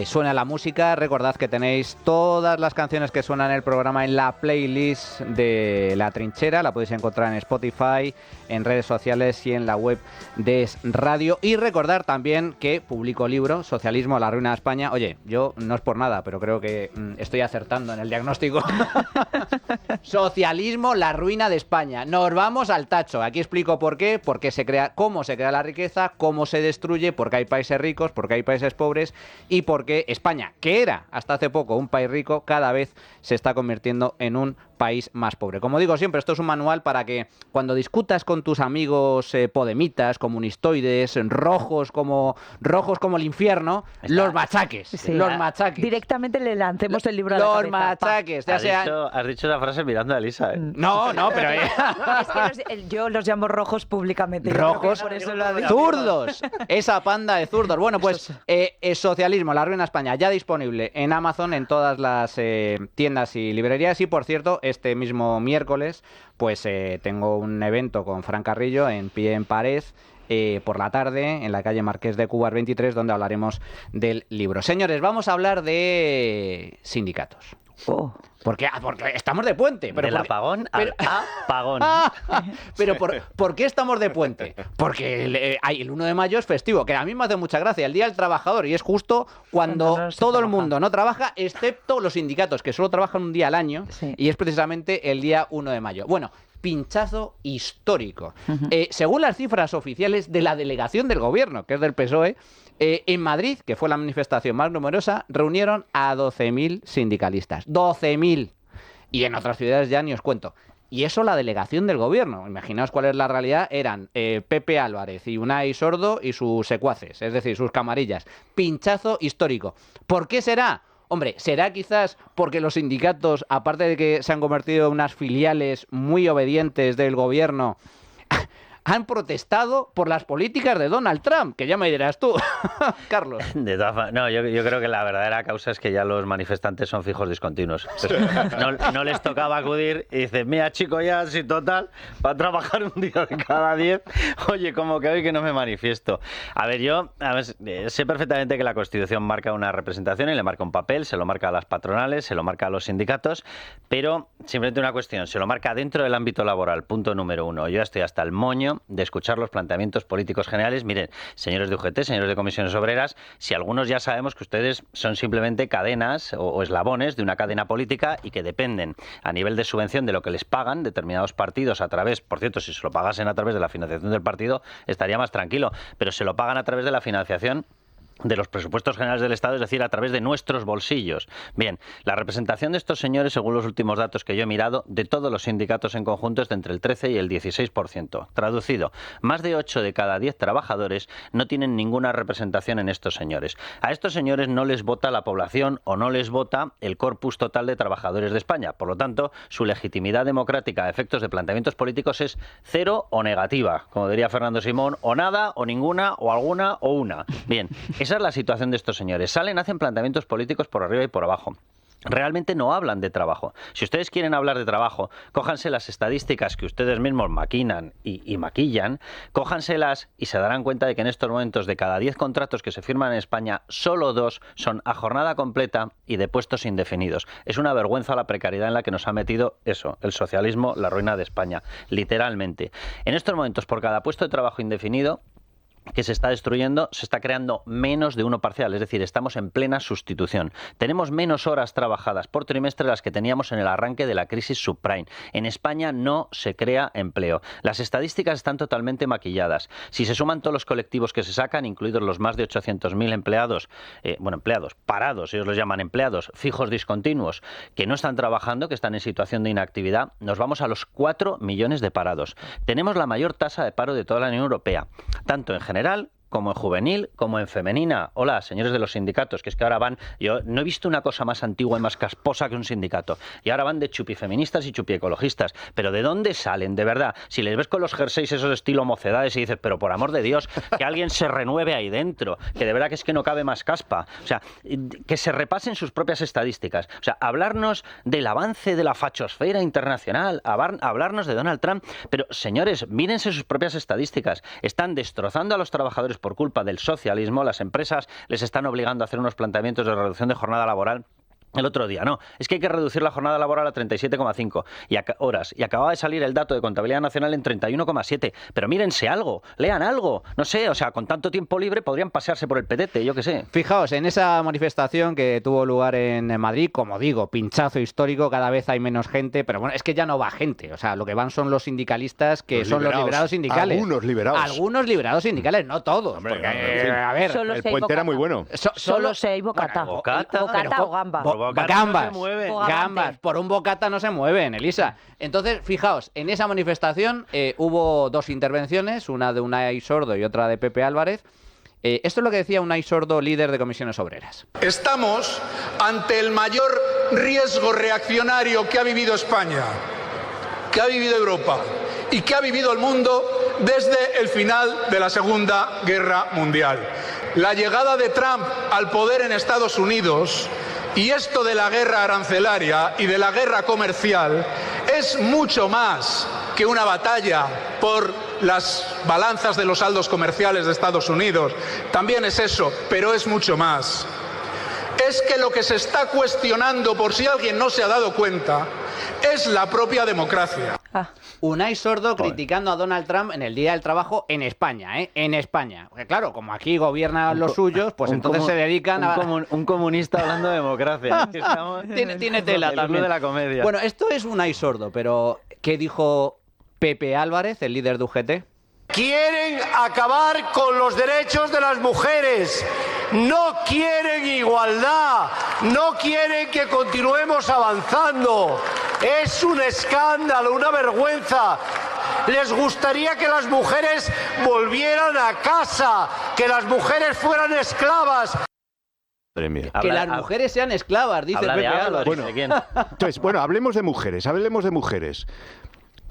Suena la música. Recordad que tenéis todas las canciones que suenan en el programa en la playlist de La Trinchera. La podéis encontrar en Spotify, en redes sociales y en la web de Es Radio. Y recordar también que publico libro, Socialismo, la ruina de España. Oye, yo no es por nada, pero creo que estoy acertando en el diagnóstico. Socialismo, la ruina de España. Nos vamos al tacho. Aquí explico por qué, cómo se crea la riqueza, cómo se destruye, por qué hay países ricos, por qué hay países pobres, y por qué España, que era hasta hace poco un país rico, cada vez se está convirtiendo en un país más pobre. Como digo siempre, esto es un manual para que cuando discutas con tus amigos podemitas, comunistoides, rojos como el infierno, los machaques. Sí. Los machaques. Directamente le lancemos el libro a la Los cabeza. machaques. Ya sea... Has dicho la frase mirando a Elisa, ¿eh? No, pero... Es que yo los llamo rojos públicamente. Yo creo que Rojos, por eso lo ha dicho. zurdos, esa panda de zurdos. Bueno, pues Socialismo, la ruina España, ya disponible en Amazon, en todas las tiendas y librerías. Y por cierto, este mismo miércoles, pues tengo un evento con Fran Carrillo en Pie en Pared, por la tarde, en la calle Marqués de Cubas 23, donde hablaremos del libro. Señores, vamos a hablar de sindicatos. Oh. Porque estamos de puente. Pero Del apagón al apagón. Pero ¿por qué estamos de puente? Porque el 1 de mayo es festivo, que a mí me hace mucha gracia, el Día del Trabajador, y es justo cuando no se todo el trabaja. mundo no trabaja, excepto los sindicatos, que solo trabajan un día al año, Sí. y es precisamente el día 1 de mayo. Bueno, pinchazo histórico. Según las cifras oficiales de la delegación del gobierno, que es del PSOE, en Madrid, que fue la manifestación más numerosa, reunieron a 12.000 sindicalistas. 12.000. Y en otras ciudades ya ni os cuento. Y eso la delegación del gobierno. Imaginaos cuál es la realidad. Eran Pepe Álvarez y Unai Sordo y sus secuaces, es decir, sus camarillas. Pinchazo histórico. ¿Por qué será? Hombre, ¿será quizás porque los sindicatos, aparte de que se han convertido en unas filiales muy obedientes del gobierno, han protestado por las políticas de Donald Trump? Que ya me dirás tú, Carlos. De todas formas, no, yo creo que la verdadera causa es que ya los manifestantes son fijos discontinuos. No les tocaba acudir y dicen, mira chico, ya si total, para trabajar un día de cada 10, oye, como que hoy que no me manifiesto. A ver, sé perfectamente que la Constitución marca una representación y le marca un papel, se lo marca a las patronales, se lo marca a los sindicatos, pero simplemente una cuestión, se lo marca dentro del ámbito laboral, punto número 1. Yo estoy hasta el moño de escuchar los planteamientos políticos generales. Miren, señores de UGT, señores de comisiones obreras, si algunos ya sabemos que ustedes son simplemente cadenas o eslabones de una cadena política y que dependen a nivel de subvención de lo que les pagan determinados partidos a través, por cierto, si se lo pagasen a través de la financiación del partido estaría más tranquilo, pero se lo pagan a través de la financiación de los presupuestos generales del Estado, es decir, a través de nuestros bolsillos. Bien, la representación de estos señores, según los últimos datos que yo he mirado, de todos los sindicatos en conjunto es de entre el 13 y el 16%. Traducido, más de 8 de cada 10 trabajadores no tienen ninguna representación en estos señores. A estos señores no les vota la población o no les vota el corpus total de trabajadores de España. Por lo tanto, su legitimidad democrática a efectos de planteamientos políticos es cero o negativa. Como diría Fernando Simón, o nada, o ninguna, o alguna, o una. Bien, esa es la situación de estos señores. Salen, hacen planteamientos políticos por arriba y por abajo. Realmente no hablan de trabajo. Si ustedes quieren hablar de trabajo, cójanse las estadísticas que ustedes mismos maquinan y maquillan, cójanselas y se darán cuenta de que en estos momentos de cada 10 contratos que se firman en España, solo 2 son a jornada completa y de puestos indefinidos. Es una vergüenza la precariedad en la que nos ha metido eso, el socialismo, la ruina de España, literalmente. En estos momentos, por cada puesto de trabajo indefinido que se está destruyendo, se está creando menos de uno parcial, es decir, estamos en plena sustitución. Tenemos menos horas trabajadas por trimestre de las que teníamos en el arranque de la crisis subprime. En España no se crea empleo. Las estadísticas están totalmente maquilladas. Si se suman todos los colectivos que se sacan, incluidos los más de 800.000 empleados, parados, ellos los llaman empleados, fijos discontinuos, que no están trabajando, que están en situación de inactividad, nos vamos a los 4 millones de parados. Tenemos la mayor tasa de paro de toda la Unión Europea, tanto en general como en juvenil, como en femenina. Hola, señores de los sindicatos, que es que ahora van... Yo no he visto una cosa más antigua y más casposa que un sindicato. Y ahora van de chupifeministas y chupiecologistas. ¿Pero de dónde salen, de verdad? Si les ves con los jerseys esos estilo mocedades y dices, pero por amor de Dios, que alguien se renueve ahí dentro, que de verdad que es que no cabe más caspa. O sea, que se repasen sus propias estadísticas. O sea, hablarnos del avance de la fachosfera internacional, hablarnos de Donald Trump. Pero, señores, mírense sus propias estadísticas. Están destrozando a los trabajadores por culpa del socialismo, las empresas les están obligando a hacer unos planteamientos de reducción de jornada laboral. El otro día, no, es que hay que reducir la jornada laboral a 37,5 horas. Y acababa de salir el dato de Contabilidad Nacional en 31,7. Pero mírense algo, lean algo. No sé, o sea, con tanto tiempo libre podrían pasearse por el pedete, yo qué sé. Fijaos, en esa manifestación que tuvo lugar en Madrid, como digo, pinchazo histórico, cada vez hay menos gente, pero bueno, es que ya no va gente. O sea, lo que van son los sindicalistas, que son los liberados sindicales. Algunos liberados. Algunos liberados sindicales, no todos. Hombre, porque, en fin. a ver, Solo el si hay puente era bocata. muy bueno. Solo si hay bocata. Bocata, Bocata o gamba. bocata gambas. no se mueve. Gambas. Por un bocata no se mueven, Elisa. Entonces, fijaos, en esa manifestación hubo dos intervenciones, una de Unai Sordo y otra de Pepe Álvarez. Esto es lo que decía Unai Sordo, líder de Comisiones Obreras. Estamos ante el mayor riesgo reaccionario que ha vivido España, que ha vivido Europa y que ha vivido el mundo desde el final de la Segunda Guerra Mundial. La llegada de Trump al poder en Estados Unidos y esto de la guerra arancelaria y de la guerra comercial es mucho más que una batalla por las balanzas de los saldos comerciales de Estados Unidos. También es eso, pero es mucho más. Es que lo que se está cuestionando, por si alguien no se ha dado cuenta, es la propia democracia. Unai Sordo criticando a Donald Trump en el Día del Trabajo en España, ¿eh? En España. Porque claro, como aquí gobiernan los suyos, pues entonces se dedican a... Un comunista hablando de democracia. Tiene tela el también. club de la comedia. Bueno, esto es Unai Sordo, pero ¿qué dijo Pepe Álvarez, el líder de UGT? Quieren acabar con los derechos de las mujeres. No quieren igualdad. No quieren que continuemos avanzando. Es un escándalo, una vergüenza. Les gustaría que las mujeres volvieran a casa, que las mujeres fueran esclavas. Que las mujeres sean esclavas, dice Pepe Álvarez. Bueno, entonces, hablemos de mujeres.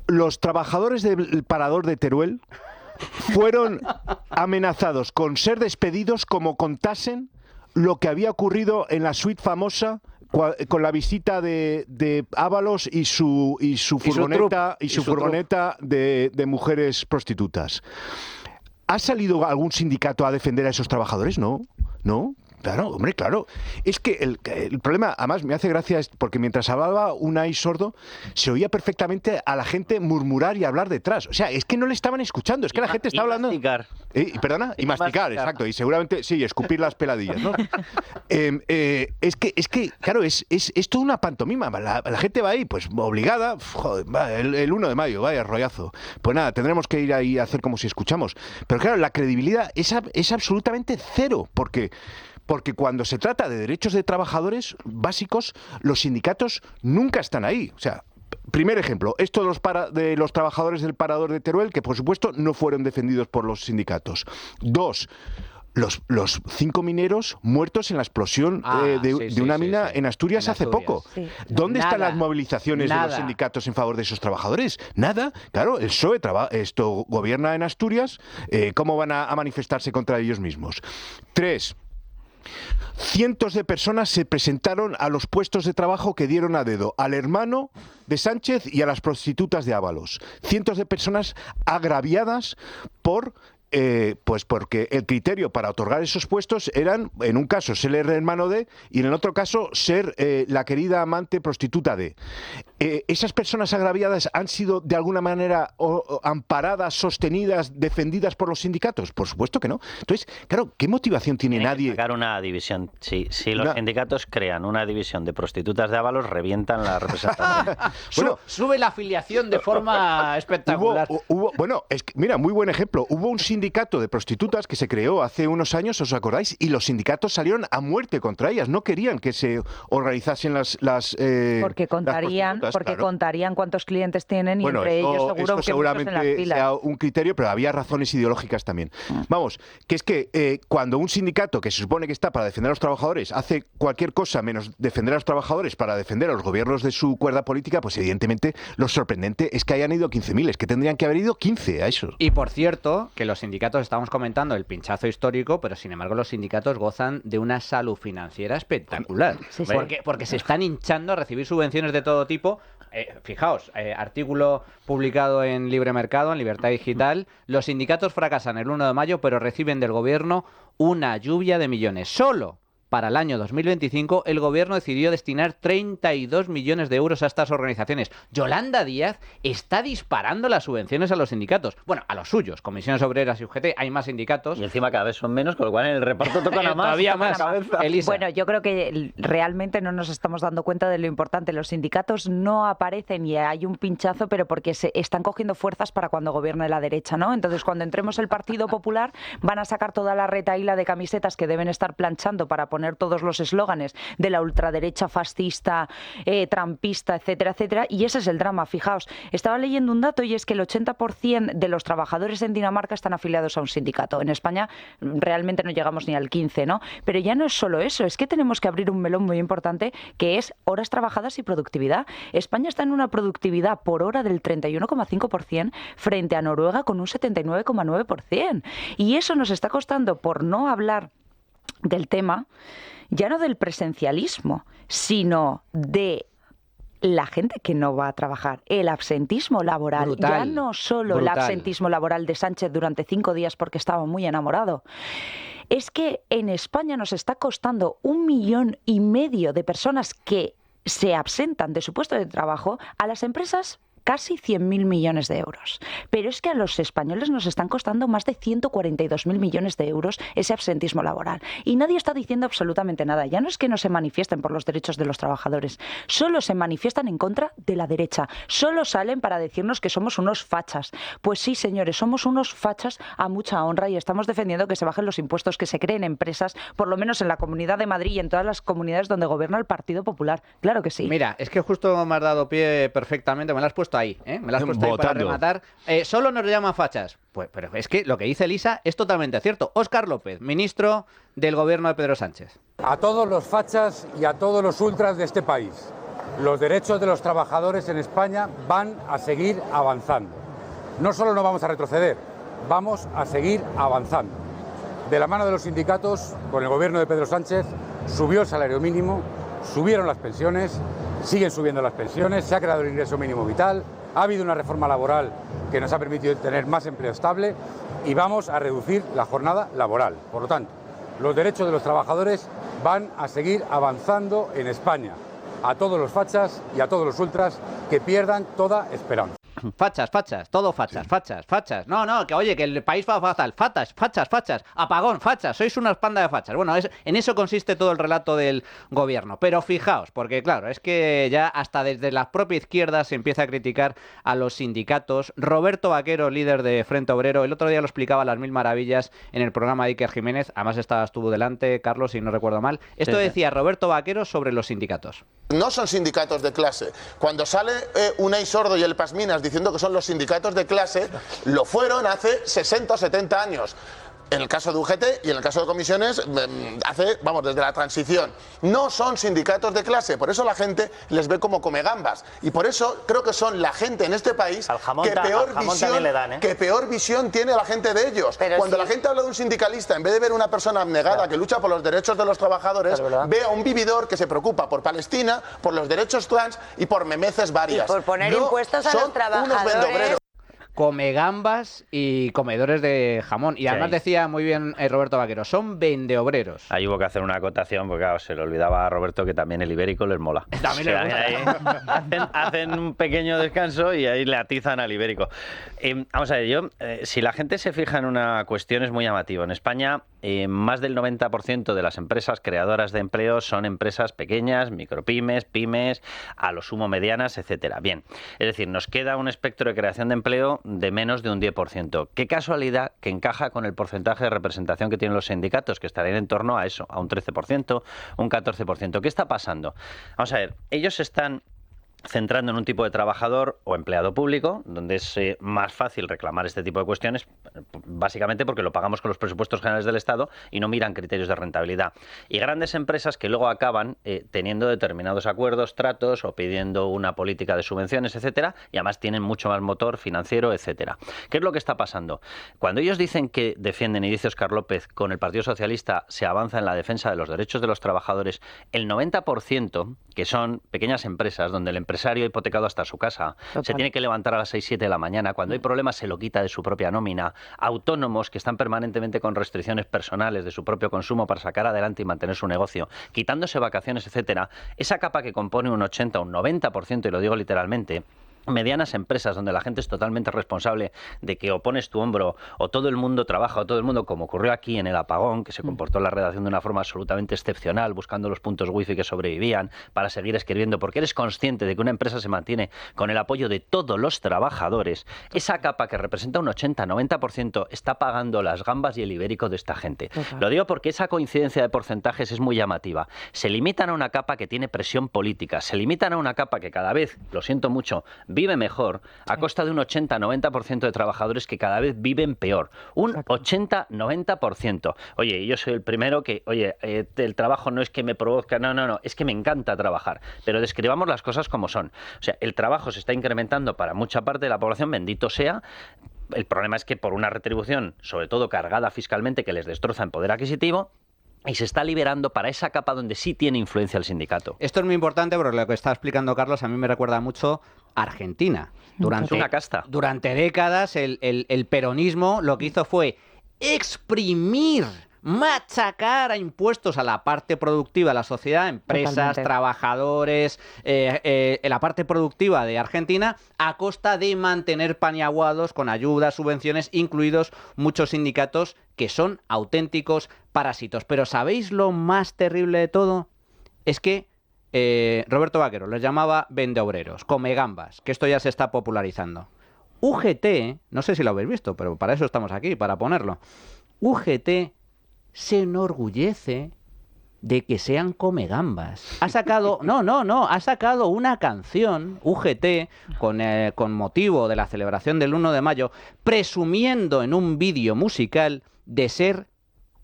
Los trabajadores del parador de Teruel fueron amenazados con ser despedidos como contasen lo que había ocurrido en la suite famosa con la visita de Ábalos y su furgoneta de mujeres prostitutas. ¿Ha salido algún sindicato a defender a esos trabajadores? No. Claro, hombre, claro. Es que el problema, además, me hace gracia porque mientras hablaba Unai Sordo, se oía perfectamente a la gente murmurar y hablar detrás. O sea, es que no le estaban escuchando, es que la gente está hablando... Masticar. Y masticar, exacto. Y seguramente, sí, escupir las peladillas, ¿no? Es que, claro, es toda una pantomima. La gente va ahí, pues, obligada. Joder, el 1 de mayo, vaya rollazo. Pues nada, tendremos que ir ahí a hacer como si escuchamos. Pero claro, la credibilidad es absolutamente cero, porque cuando se trata de derechos de trabajadores básicos, los sindicatos nunca están ahí. O sea, primer ejemplo, esto de los trabajadores del parador de Teruel, que por supuesto no fueron defendidos por los sindicatos. 2. Los 5 mineros muertos en la explosión de una mina en Asturias hace poco. Sí. ¿Dónde están las movilizaciones de los sindicatos en favor de esos trabajadores? Nada. Claro, el PSOE gobierna en Asturias. ¿Cómo van a manifestarse contra ellos mismos? 3. Cientos de personas se presentaron a los puestos de trabajo que dieron a dedo al hermano de Sánchez y a las prostitutas de Ábalos. Cientos de personas agraviadas porque el criterio para otorgar esos puestos eran, en un caso, ser el hermano de, y en el otro caso, ser la querida amante prostituta de. ¿Esas personas agraviadas han sido de alguna manera amparadas, sostenidas, defendidas por los sindicatos? Por supuesto que no. Entonces, claro, ¿qué motivación tiene nadie? Sacar una división. Si los sindicatos crean una división de prostitutas de Ábalos, revientan la representación. Sube la afiliación de forma espectacular. Mira, muy buen ejemplo. Hubo un sindicato de prostitutas que se creó hace unos años, ¿os acordáis? Y los sindicatos salieron a muerte contra ellas. No querían que se organizasen porque contarían cuántos clientes tienen y entre ellos seguro que seguramente en las filas. Sea un criterio, pero había razones ideológicas también. Vamos, que es que cuando un sindicato que se supone que está para defender a los trabajadores hace cualquier cosa menos defender a los trabajadores para defender a los gobiernos de su cuerda política, pues evidentemente lo sorprendente es que hayan ido 15.000, es que tendrían que haber ido 15 a eso. Y por cierto, que los sindicatos, estamos comentando el pinchazo histórico, pero sin embargo los sindicatos gozan de una salud financiera espectacular. Sí. Porque se están hinchando a recibir subvenciones de todo tipo. Fijaos, artículo publicado en Libre Mercado, en Libertad Digital. Los sindicatos fracasan el 1 de mayo, pero reciben del gobierno una lluvia de millones. Solo para el año 2025, el gobierno decidió destinar 32 millones de euros a estas organizaciones. Yolanda Díaz está disparando las subvenciones a los sindicatos. Bueno, a los suyos, Comisiones Obreras y UGT, hay más sindicatos. Y encima cada vez son menos, con lo cual en el reparto tocan a más. Todavía más. Elisa. Bueno, yo creo que realmente no nos estamos dando cuenta de lo importante. Los sindicatos no aparecen y hay un pinchazo, pero porque se están cogiendo fuerzas para cuando gobierne la derecha, ¿no? Entonces, cuando entremos el Partido Popular, van a sacar toda la retahíla de camisetas que deben estar planchando para poner poner todos los eslóganes de la ultraderecha fascista, trampista, etcétera, etcétera, y ese es el drama. Fijaos, estaba leyendo un dato y es que el 80% de los trabajadores en Dinamarca están afiliados a un sindicato. En España realmente no llegamos ni al 15%, ¿no? Pero ya no es solo eso, es que tenemos que abrir un melón muy importante que es horas trabajadas y productividad. España está en una productividad por hora del 31,5% frente a Noruega con un 79,9%. Y eso nos está costando, por no hablar del tema, ya no del presencialismo, sino de la gente que no va a trabajar, el absentismo laboral. Brutal, ya no solo brutal. el absentismo laboral de Sánchez durante 5 días porque estaba muy enamorado. Es que en España nos está costando 1,5 millones de personas que se absentan de su puesto de trabajo a las empresas casi 100.000 millones de euros. Pero es que a los españoles nos están costando más de 142.000 millones de euros ese absentismo laboral. Y nadie está diciendo absolutamente nada. Ya no es que no se manifiesten por los derechos de los trabajadores, solo se manifiestan en contra de la derecha. Solo salen para decirnos que somos unos fachas. Pues sí, señores, somos unos fachas a mucha honra y estamos defendiendo que se bajen los impuestos, que se creen empresas, por lo menos en la Comunidad de Madrid y en todas las comunidades donde gobierna el Partido Popular. Claro que sí. Mira, es que justo me has dado pie perfectamente, me lo has puesto ahí, ¿eh? Me lo has puesto ahí para rematar. Solo nos llaman fachas. Pues, pero es que lo que dice Elisa es totalmente cierto. Óscar López, ministro del gobierno de Pedro Sánchez. A todos los fachas y a todos los ultras de este país, los derechos de los trabajadores en España van a seguir avanzando. No solo no vamos a retroceder, vamos a seguir avanzando. De la mano de los sindicatos, con el gobierno de Pedro Sánchez, subió el salario mínimo, subieron las pensiones, siguen subiendo las pensiones, se ha creado el ingreso mínimo vital, ha habido una reforma laboral que nos ha permitido tener más empleo estable y vamos a reducir la jornada laboral. Por lo tanto, los derechos de los trabajadores van a seguir avanzando en España. A todos los fachas y a todos los ultras que pierdan toda esperanza. Fachas, todo fachas. No, que oye, que el país va fatal. Fachas. Apagón, fachas. Sois una panda de fachas. Bueno, en eso consiste todo el relato del gobierno. Pero fijaos, porque claro, es que ya hasta desde la propia izquierda se empieza a criticar a los sindicatos. Roberto Vaquero, líder de Frente Obrero, el otro día lo explicaba a las mil maravillas en el programa de Iker Jiménez. Además estabas tú delante, Carlos, si no recuerdo mal. Esto decía Roberto Vaquero sobre los sindicatos. No son sindicatos de clase. Cuando sale Unai Sordo y el Pasminas diciendo que son los sindicatos de clase, lo fueron hace 60 o 70 años. En el caso de UGT y en el caso de comisiones, desde la transición. No son sindicatos de clase, por eso la gente les ve como comegambas. Y por eso creo que son la gente en este país que peor visión tiene la gente de ellos. Pero cuando la gente habla de un sindicalista, en vez de ver una persona abnegada que lucha por los derechos de los trabajadores, ve a un vividor que se preocupa por Palestina, por los derechos trans y por memeces varias. Y por poner impuestos a los trabajadores. Come gambas y comedores de jamón. Y además decía muy bien Roberto Vaquero, son vendeobreros. Ahí hubo que hacer una acotación porque claro, se le olvidaba a Roberto que también el ibérico les mola. También hacen un pequeño descanso y ahí le atizan al ibérico. Vamos a ver, si la gente se fija en una cuestión es muy llamativo. En España más del 90% de las empresas creadoras de empleo son empresas pequeñas, micropymes, pymes, a lo sumo medianas, etcétera. Bien, es decir, nos queda un espectro de creación de empleo de menos de un 10%. Qué casualidad que encaja con el porcentaje de representación que tienen los sindicatos, que estarían en torno a eso, a un 13%, un 14%. ¿Qué está pasando? Vamos a ver, ellos están centrando en un tipo de trabajador o empleado público, donde es más fácil reclamar este tipo de cuestiones, básicamente porque lo pagamos con los presupuestos generales del Estado y no miran criterios de rentabilidad. Y grandes empresas que luego acaban teniendo determinados acuerdos, tratos o pidiendo una política de subvenciones, etcétera, y además tienen mucho más motor financiero, etcétera. ¿Qué es lo que está pasando? Cuando ellos dicen que defienden, y dice Óscar López, con el Partido Socialista se avanza en la defensa de los derechos de los trabajadores, el 90%, que son pequeñas empresas donde el empresario ha hipotecado hasta su casa, se tiene que levantar a las 6, 7 de la mañana, cuando hay problemas se lo quita de su propia nómina, autónomos que están permanentemente con restricciones personales de su propio consumo para sacar adelante y mantener su negocio, quitándose vacaciones, etcétera, esa capa que compone un 80 o un 90%, y lo digo literalmente, medianas empresas donde la gente es totalmente responsable de que o pones tu hombro o todo el mundo trabaja o todo el mundo, como ocurrió aquí en el apagón, que se comportó la redacción de una forma absolutamente excepcional, buscando los puntos wifi que sobrevivían para seguir escribiendo, porque eres consciente de que una empresa se mantiene con el apoyo de todos los trabajadores. Esa capa que representa un 80-90% está pagando las gambas y el ibérico de esta gente. Lo digo porque esa coincidencia de porcentajes es muy llamativa. Se limitan a una capa que tiene presión política, se limitan a una capa que cada vez, lo siento mucho, vive mejor a costa de un 80-90% de trabajadores que cada vez viven peor. Un 80-90%. Oye, yo soy el primero que, el trabajo no es que me provoca, no, es que me encanta trabajar. Pero describamos las cosas como son. O sea, el trabajo se está incrementando para mucha parte de la población, bendito sea. El problema es que por una retribución, sobre todo cargada fiscalmente, que les destroza en poder adquisitivo, y se está liberando para esa capa donde sí tiene influencia el sindicato. Esto es muy importante porque lo que está explicando Carlos a mí me recuerda mucho a Argentina. Es una casta. Durante décadas el peronismo lo que hizo fue exprimir, machacar a impuestos a la parte productiva de la sociedad, empresas, Totalmente. trabajadores, la parte productiva de Argentina, a costa de mantener paniaguados con ayudas, subvenciones, incluidos muchos sindicatos que son auténticos parásitos. Pero ¿sabéis lo más terrible de todo? Es que Roberto Vaquero les llamaba vendeobreros, comegambas, que esto ya se está popularizando. UGT, no sé si lo habéis visto, pero para eso estamos aquí, para ponerlo. UGT se enorgullece de que sean comegambas. Ha sacado, ha sacado una canción, UGT, con motivo de la celebración del 1 de mayo, presumiendo en un vídeo musical de ser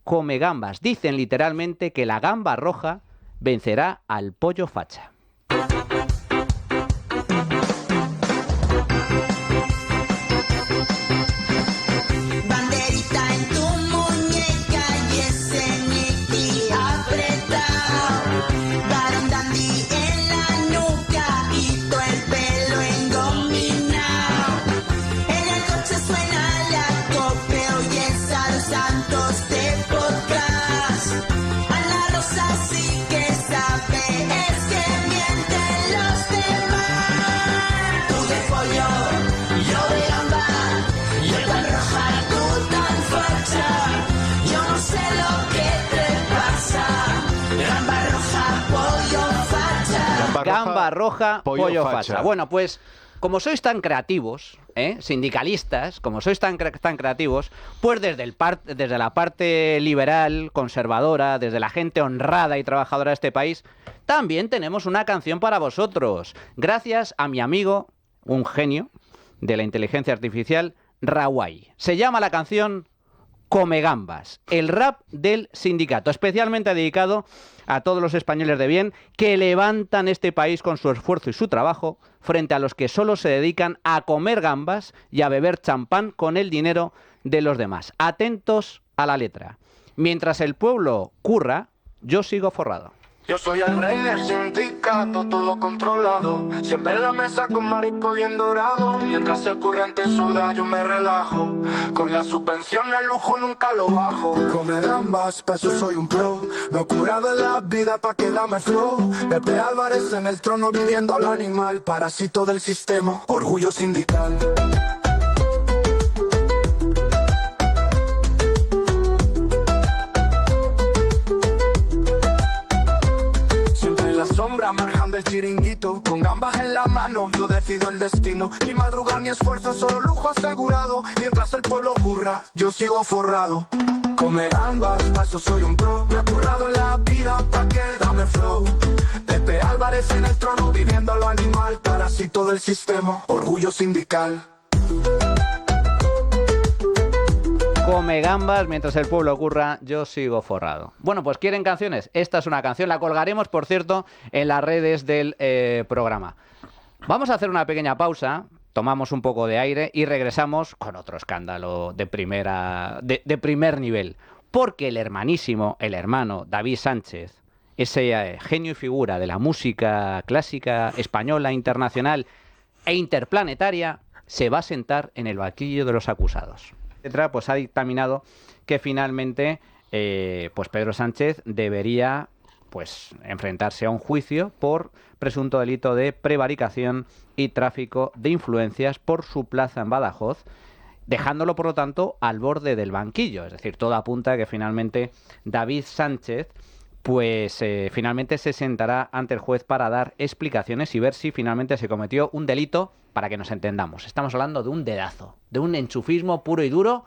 comegambas. Dicen literalmente que la gamba roja vencerá al pollo facha. Banderita en tu muñeca y ese niqui apretado, varón dandy en la nuca y todo el pelo engominado. En el coche suena la cope, oyes a los santos de podcast. Ana Rosa sí que sabe, es que mienten los demás. Tú de pollo, yo de gamba, yo tan roja y tú tan facha. Yo no sé lo que te pasa. Gamba roja, pollo facha. Gamba roja, pollo facha. Bueno, pues como sois tan creativos, sindicalistas, como sois tan creativos, pues desde la parte liberal, conservadora, desde la gente honrada y trabajadora de este país, también tenemos una canción para vosotros. Gracias a mi amigo, un genio de la inteligencia artificial, Rawai. Se llama la canción Comegambas, el rap del sindicato, especialmente dedicado a todos los españoles de bien que levantan este país con su esfuerzo y su trabajo frente a los que solo se dedican a comer gambas y a beber champán con el dinero de los demás. Atentos a la letra. Mientras el pueblo curra, yo sigo forrado. Yo soy el rey del sindicato, todo controlado. Siempre en la mesa con marisco bien dorado. Mientras el currente suda, yo me relajo. Con la subvención el lujo nunca lo bajo. Come gambas, pa' eso soy un pro. Me he curado en la vida pa' que dame flow. Pepe Álvarez en el trono viviendo al animal. Parásito del sistema, orgullo sindical. Sombra marjando el chiringuito, con gambas en la mano, yo decido el destino. Ni madrugar ni esfuerzo, solo lujo asegurado. Mientras el pueblo curra, yo sigo forrado. Come gambas, pa' eso soy un pro. Me he currado en la vida pa' que dame flow. Pepe Álvarez en el trono, viviendo lo animal. Parásito del sistema, orgullo sindical. Come gambas, mientras el pueblo curra, yo sigo forrado. Bueno, pues ¿quieren canciones? Esta es una canción, la colgaremos, por cierto, en las redes del programa. Vamos a hacer una pequeña pausa, tomamos un poco de aire y regresamos con otro escándalo de primer nivel. Porque el hermano David Sánchez, ese genio y figura de la música clásica española, internacional e interplanetaria, se va a sentar en el banquillo de los acusados. Pues ha dictaminado que finalmente pues Pedro Sánchez debería pues enfrentarse a un juicio por presunto delito de prevaricación y tráfico de influencias por su plaza en Badajoz, dejándolo, por lo tanto, al borde del banquillo. Es decir, todo apunta a que finalmente David Sánchez pues finalmente se sentará ante el juez para dar explicaciones y ver si finalmente se cometió un delito, para que nos entendamos. Estamos hablando de un dedazo, de un enchufismo puro y duro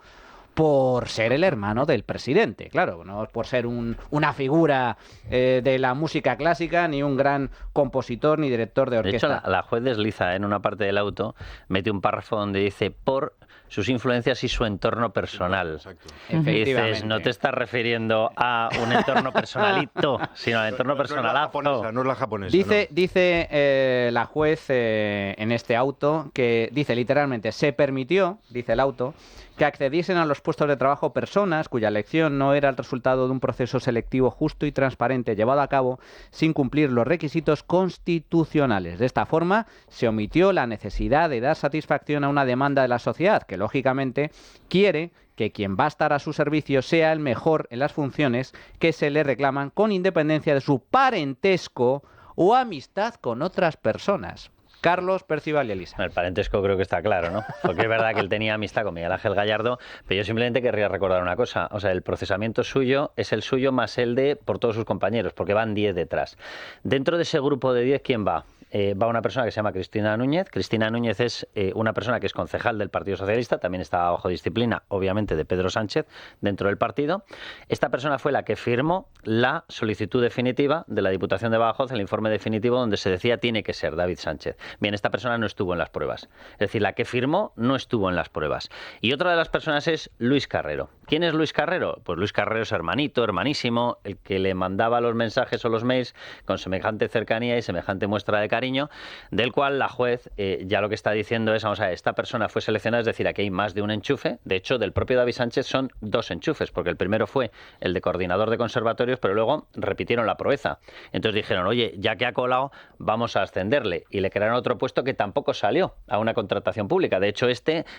por ser el hermano del presidente. Claro, no por ser una figura de la música clásica, ni un gran compositor ni director de orquesta. De hecho, la juez desliza en una parte del auto, mete un párrafo donde dice por sus influencias y su entorno personal. Y dices, no te estás refiriendo a un entorno personalito, sino al entorno personalazo. No es la japonesa. Dice la juez en este auto que dice literalmente, se permitió, dice el auto, que accediesen a los puestos de trabajo personas cuya elección no era el resultado de un proceso selectivo justo y transparente llevado a cabo sin cumplir los requisitos constitucionales. De esta forma, se omitió la necesidad de dar satisfacción a una demanda de la sociedad, que lógicamente quiere que quien va a estar a su servicio sea el mejor en las funciones que se le reclaman con independencia de su parentesco o amistad con otras personas. Carlos, Percival y Elisa. El parentesco creo que está claro, ¿no? Porque es verdad que él tenía amistad con Miguel Ángel Gallardo, pero yo simplemente querría recordar una cosa. O sea, el procesamiento suyo es el suyo más el de por todos sus compañeros, porque van 10 detrás. Dentro de ese grupo de 10, ¿quién va? Va una persona que se llama Cristina Núñez. Cristina Núñez es una persona que es concejal del Partido Socialista, también está bajo disciplina, obviamente, de Pedro Sánchez dentro del partido. Esta persona fue la que firmó la solicitud definitiva de la Diputación de Badajoz, el informe definitivo donde se decía tiene que ser David Sánchez. Bien, esta persona no estuvo en las pruebas. Es decir, la que firmó no estuvo en las pruebas. Y otra de las personas es Luis Carrero. ¿Quién es Luis Carrero? Pues Luis Carrero es hermanito, hermanísimo, el que le mandaba los mensajes o los mails con semejante cercanía y semejante muestra de cariño, del cual la juez ya lo que está diciendo es, vamos a ver, esta persona fue seleccionada, es decir, aquí hay más de un enchufe. De hecho, del propio David Sánchez son 2 enchufes, porque el primero fue el de coordinador de conservatorios, pero luego repitieron la proeza. Entonces dijeron, oye, ya que ha colado, vamos a ascenderle. Y le crearon otro puesto que tampoco salió a una contratación pública. De hecho,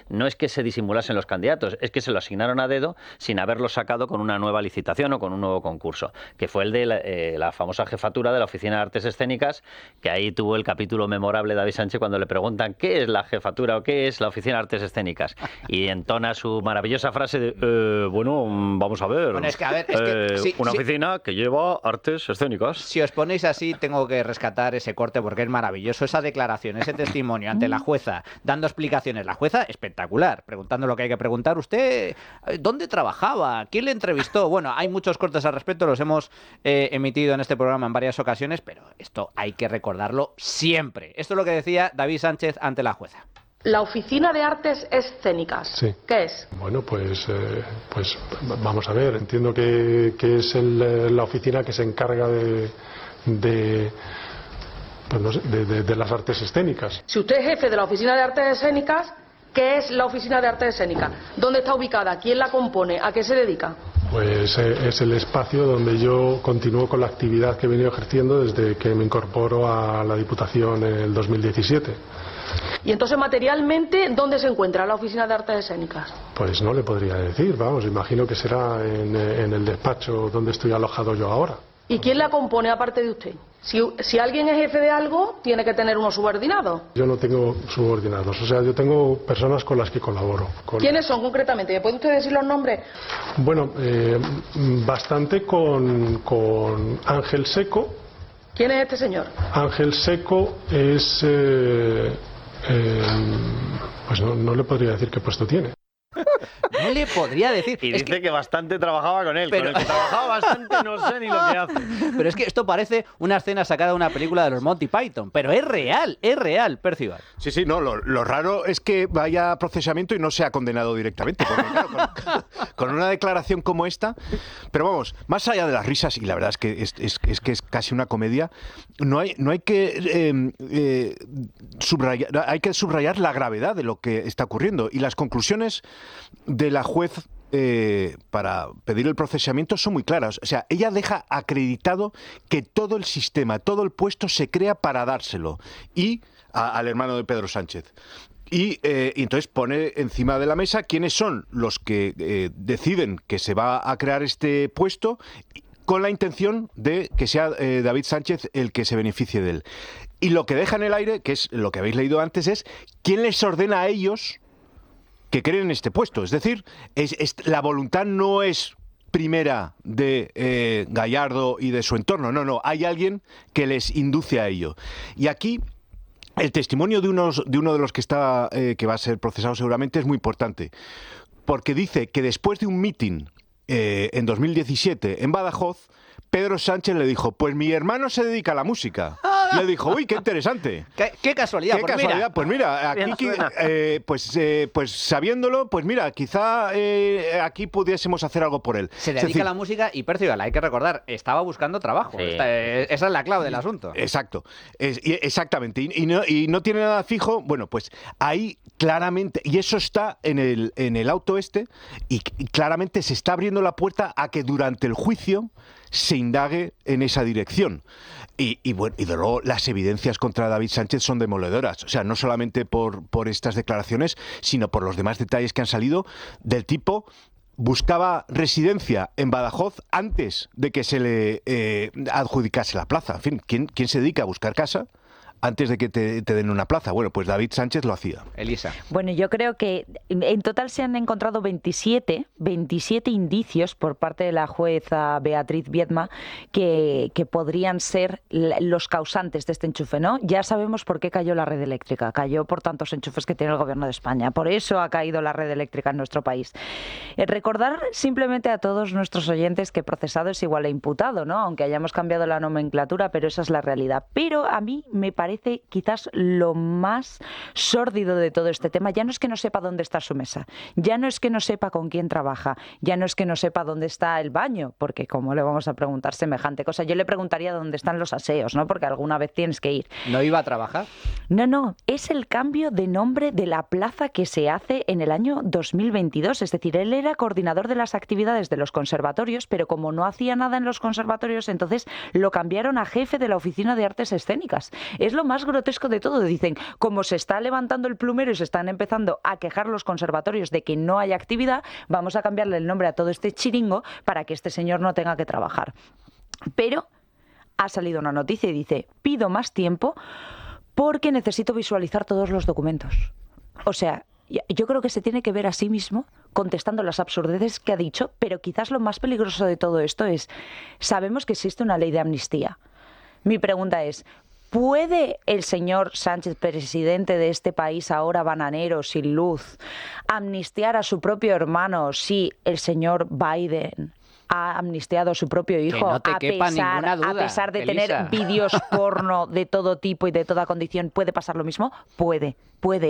no es que se disimulasen los candidatos, es que se lo asignaron a dedo sin haberlo sacado con una nueva licitación o con un nuevo concurso, que fue el de la famosa jefatura de la Oficina de Artes Escénicas, que ahí tuvo el capítulo memorable David Sánchez cuando le preguntan qué es la jefatura o qué es la Oficina de Artes Escénicas, y entona su maravillosa frase de bueno, vamos a ver, bueno, es que, una oficina que lleva artes escénicas. Si os ponéis así, tengo que rescatar ese corte porque es maravilloso, esa declaración, ese testimonio ante la jueza, dando explicaciones. La jueza, espectacular, preguntando lo que hay que preguntar. ¿Usted dónde trabajaba? ¿Quién le entrevistó? Bueno, hay muchos cortes al respecto, los hemos emitido en este programa en varias ocasiones, pero esto hay que recordarlo siempre. Esto es lo que decía David Sánchez ante la jueza. La Oficina de Artes Escénicas, sí. ¿Qué es? Bueno, pues vamos a ver, entiendo que es la oficina que se encarga de las artes escénicas. Si usted es jefe de la Oficina de Artes Escénicas, ¿qué es la Oficina de Artes Escénicas? ¿Dónde está ubicada? ¿Quién la compone? ¿A qué se dedica? Pues es el espacio donde yo continúo con la actividad que he venido ejerciendo desde que me incorporo a la Diputación en el 2017. Y entonces, materialmente, ¿dónde se encuentra la Oficina de Artes Escénicas? Pues no le podría decir, vamos, imagino que será en el despacho donde estoy alojado yo ahora. ¿Y quién la compone aparte de usted? Si alguien es jefe de algo, tiene que tener unos subordinados. Yo no tengo subordinados, o sea, yo tengo personas con las que colaboro. ¿Quiénes son concretamente? ¿Me puede usted decir los nombres? Bueno, bastante con Ángel Seco. ¿Quién es este señor? Ángel Seco es... pues no le podría decir qué puesto tiene. No le podría decir. Y dice que bastante trabajaba con él. Pero... Con el que trabajaba bastante no sé ni lo que hace. Pero es que esto parece una escena sacada de una película de los Monty Python. Pero es real, Percival. Sí, no, lo raro es que vaya a procesamiento y no sea condenado directamente. Porque, claro, con una declaración como esta... Pero vamos, más allá de las risas, y la verdad es que es casi una comedia, no hay que subrayar la gravedad de lo que está ocurriendo. Y las conclusiones de la juez para pedir el procesamiento son muy claras. O sea, ella deja acreditado que todo el sistema, todo el puesto se crea para dárselo y al hermano de Pedro Sánchez. Y entonces pone encima de la mesa quiénes son los que deciden que se va a crear este puesto, con la intención de que sea David Sánchez el que se beneficie de él. Y lo que deja en el aire, que es lo que habéis leído antes, es quién les ordena a ellos que creen en este puesto. Es decir, la voluntad no es primera de Gallardo y de su entorno. No, hay alguien que les induce a ello. Y aquí el testimonio de uno de los que va a ser procesado seguramente es muy importante, porque dice que después de un mitin en 2017 en Badajoz, Pedro Sánchez le dijo, pues mi hermano se dedica a la música. Le dijo, uy, qué interesante. Qué casualidad. Qué casualidad. Pues mira, aquí, pues sabiéndolo, pues mira, quizá aquí pudiésemos hacer algo por él. Se dedica a la música y Percival, hay que recordar, estaba buscando trabajo. Sí. Esa es la clave del asunto. Exacto. Exactamente. Y no tiene nada fijo. Bueno, pues ahí claramente, y eso está en el auto y claramente se está abriendo la puerta a que durante el juicio se indague en esa dirección. Y bueno, y de luego las evidencias contra David Sánchez son demoledoras. O sea, no solamente por estas declaraciones, sino por los demás detalles que han salido del tipo. Buscaba residencia en Badajoz antes de que se le adjudicase la plaza. En fin, ¿quién se dedica a buscar casa antes de que te den una plaza? Bueno, pues David Sánchez lo hacía. Elisa. Bueno, yo creo que en total se han encontrado 27 indicios por parte de la jueza Beatriz Viedma que podrían ser los causantes de este enchufe, ¿no? Ya sabemos por qué cayó la red eléctrica. Cayó por tantos enchufes que tiene el gobierno de España. Por eso ha caído la red eléctrica en nuestro país. Recordar simplemente a todos nuestros oyentes que procesado es igual a imputado, ¿no? Aunque hayamos cambiado la nomenclatura, pero esa es la realidad. Pero a mí me parece quizás lo más sórdido de todo este tema. Ya no es que no sepa dónde está su mesa, ya no es que no sepa con quién trabaja, ya no es que no sepa dónde está el baño, porque cómo le vamos a preguntar semejante cosa. Yo le preguntaría dónde están los aseos, ¿no? Porque alguna vez tienes que ir. ¿No iba a trabajar? No, es el cambio de nombre de la plaza que se hace en el año 2022. Es decir, él era coordinador de las actividades de los conservatorios, pero como no hacía nada en los conservatorios, entonces lo cambiaron a jefe de la Oficina de Artes Escénicas. Es lo más grotesco de todo. Dicen, como se está levantando el plumero y se están empezando a quejar los conservatorios de que no hay actividad, vamos a cambiarle el nombre a todo este chiringo para que este señor no tenga que trabajar. Pero ha salido una noticia y dice, pido más tiempo porque necesito visualizar todos los documentos. O sea, yo creo que se tiene que ver a sí mismo contestando las absurdeces que ha dicho, pero quizás lo más peligroso de todo esto es, sabemos que existe una ley de amnistía. Mi pregunta es, ¿puede el señor Sánchez, presidente de este país ahora bananero, sin luz, amnistiar a su propio hermano si el señor Biden ha amnistiado a su propio hijo, que no te quepa ninguna duda, a pesar de Elisa. tener vídeos porno de todo tipo y de toda condición? ¿Puede pasar lo mismo? Puede.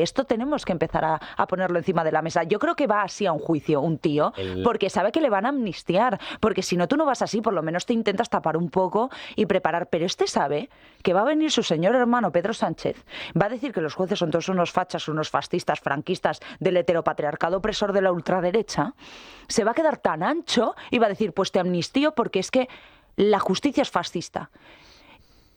Esto tenemos que empezar a ponerlo encima de la mesa. Yo creo que va así a un juicio un tío, porque sabe que le van a amnistiar. Porque si no, tú no vas así, por lo menos te intentas tapar un poco y preparar. Pero este sabe que va a venir su señor hermano Pedro Sánchez, va a decir que los jueces son todos unos fachas, unos fascistas, franquistas, del heteropatriarcado opresor de la ultraderecha. Se va a quedar tan ancho y va a decir, pues te amnistío porque es que la justicia es fascista.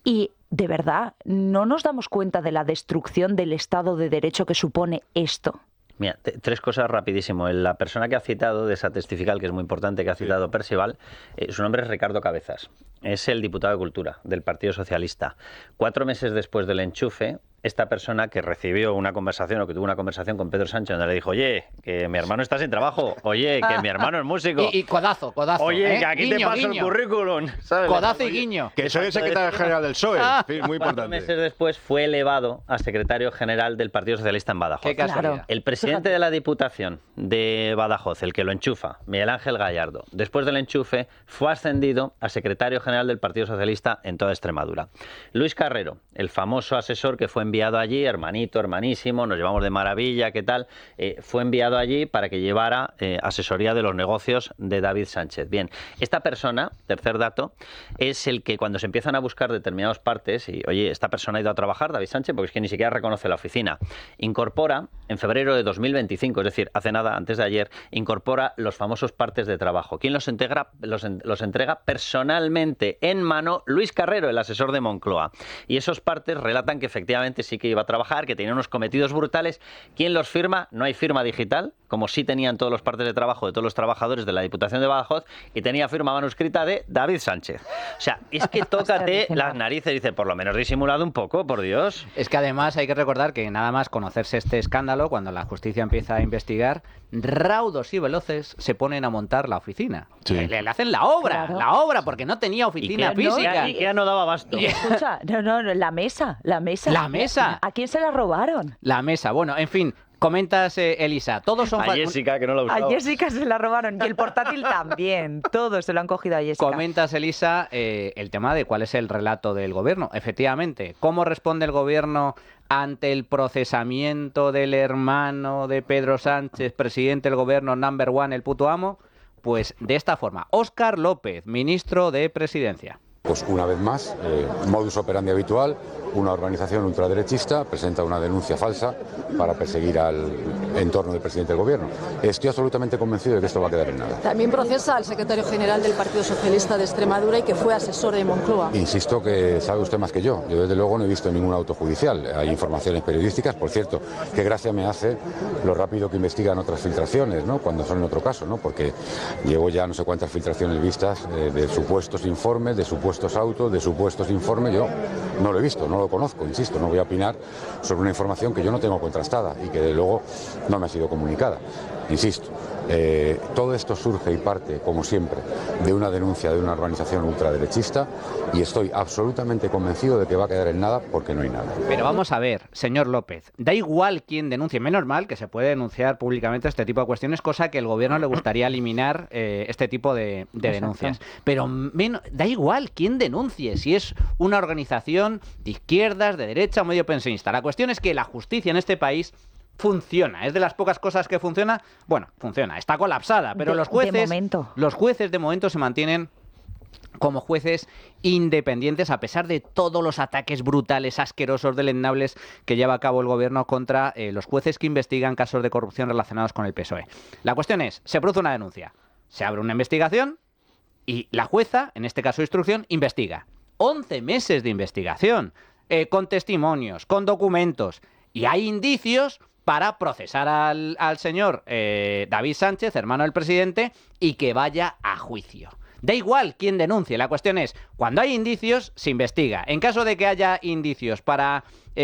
Y, de verdad, ¿no nos damos cuenta de la destrucción del Estado de Derecho que supone esto? Mira, tres cosas rapidísimo. La persona que ha citado de esa testifical, que es muy importante, que ha citado Percival, su nombre es Ricardo Cabezas. Es el diputado de Cultura del Partido Socialista. 4 meses después del enchufe, esta persona que recibió una conversación o que tuvo una conversación con Pedro Sánchez donde le dijo, oye, que mi hermano está sin trabajo, oye, que mi hermano es músico. Y codazo. Oye, que aquí guiño, te paso guiño. el currículum. ¿Sabes? Codazo y guiño. Que soy el secretario general del PSOE. En fin, muy 4 importante. meses después fue elevado a secretario general del Partido Socialista en Badajoz. Qué casualidad. Claro. El presidente de la Diputación de Badajoz, el que lo enchufa, Miguel Ángel Gallardo, después del enchufe fue ascendido a secretario general del Partido Socialista en toda Extremadura. Luis Carrero, el famoso asesor que fue enviado allí, hermanísimo, nos llevamos de maravilla, ¿qué tal? Fue enviado allí para que llevara asesoría de los negocios de David Sánchez. Bien, esta persona, tercer dato, es el que cuando se empiezan a buscar determinadas partes, y oye, esta persona ha ido a trabajar, David Sánchez, porque es que ni siquiera reconoce la oficina, incorpora en febrero de 2025, es decir, hace nada, antes de ayer, incorpora los famosos partes de trabajo. ¿Quién los entrega? Los entrega personalmente, en mano, Luis Carrero, el asesor de Moncloa. Y esos partes relatan que efectivamente efectivamente sí que iba a trabajar, que tenía unos cometidos brutales. ¿Quién los firma? No hay firma digital, como sí tenían todos los partes de trabajo de todos los trabajadores de la Diputación de Badajoz, y tenía firma manuscrita de David Sánchez. O sea, es que tócate las narices, dice, por lo menos disimulado un poco, por Dios. Es que además hay que recordar que nada más conocerse este escándalo, cuando la justicia empieza a investigar, raudos y veloces se ponen a montar la oficina. Sí. Le hacen la obra, porque no tenía oficina física. Y que ya no daba abasto. Escucha, no, la mesa. La mesa. ¿A quién se la robaron? La mesa, bueno, en fin. Comentas, Elisa, todos son... A Jessica, que no la usaba. A Jessica se la robaron, y el portátil también. Todos se lo han cogido a Jessica. Comentas, Elisa, el tema de cuál es el relato del gobierno. Efectivamente, ¿cómo responde el gobierno ante el procesamiento del hermano de Pedro Sánchez, presidente del gobierno number one, el puto amo? Pues de esta forma. Óscar López, ministro de Presidencia. Pues una vez más, modus operandi habitual, una organización ultraderechista presenta una denuncia falsa para perseguir al entorno del presidente del gobierno. Estoy absolutamente convencido de que esto va a quedar en nada. También procesa al secretario general del Partido Socialista de Extremadura y que fue asesor de Moncloa. Insisto que sabe usted más que yo. Yo desde luego no he visto ningún auto judicial. Hay informaciones periodísticas, por cierto, qué gracia me hace lo rápido que investigan otras filtraciones, ¿no? Cuando son en otro caso, ¿no? Porque llevo ya no sé cuántas filtraciones vistas de supuestos informes, de supuestos autos, de supuestos informes. Yo no lo he visto, no lo conozco, insisto, no voy a opinar sobre una información que yo no tengo contrastada y que de luego no me ha sido comunicada. Insisto, todo esto surge y parte, como siempre, de una denuncia de una organización ultraderechista y estoy absolutamente convencido de que va a quedar en nada porque no hay nada. Pero vamos a ver, señor López, da igual quién denuncie, menos mal que se puede denunciar públicamente este tipo de cuestiones, cosa que el gobierno le gustaría eliminar este tipo de denuncias. Pero da igual quién denuncie, si es una organización de izquierdas, de derecha o medio pensionista. La cuestión es que la justicia en este país funciona, es de las pocas cosas que funciona. Bueno, funciona, está colapsada, pero los jueces de momento se mantienen como jueces independientes a pesar de todos los ataques brutales, asquerosos, deleznables que lleva a cabo el gobierno contra los jueces que investigan casos de corrupción relacionados con el PSOE. La cuestión es, se produce una denuncia, se abre una investigación y la jueza, en este caso instrucción, investiga. 11 meses de investigación, con testimonios, con documentos, y hay indicios para procesar al señor David Sánchez, hermano del presidente, y que vaya a juicio. Da igual quién denuncie, la cuestión es, cuando hay indicios, se investiga. En caso de que haya indicios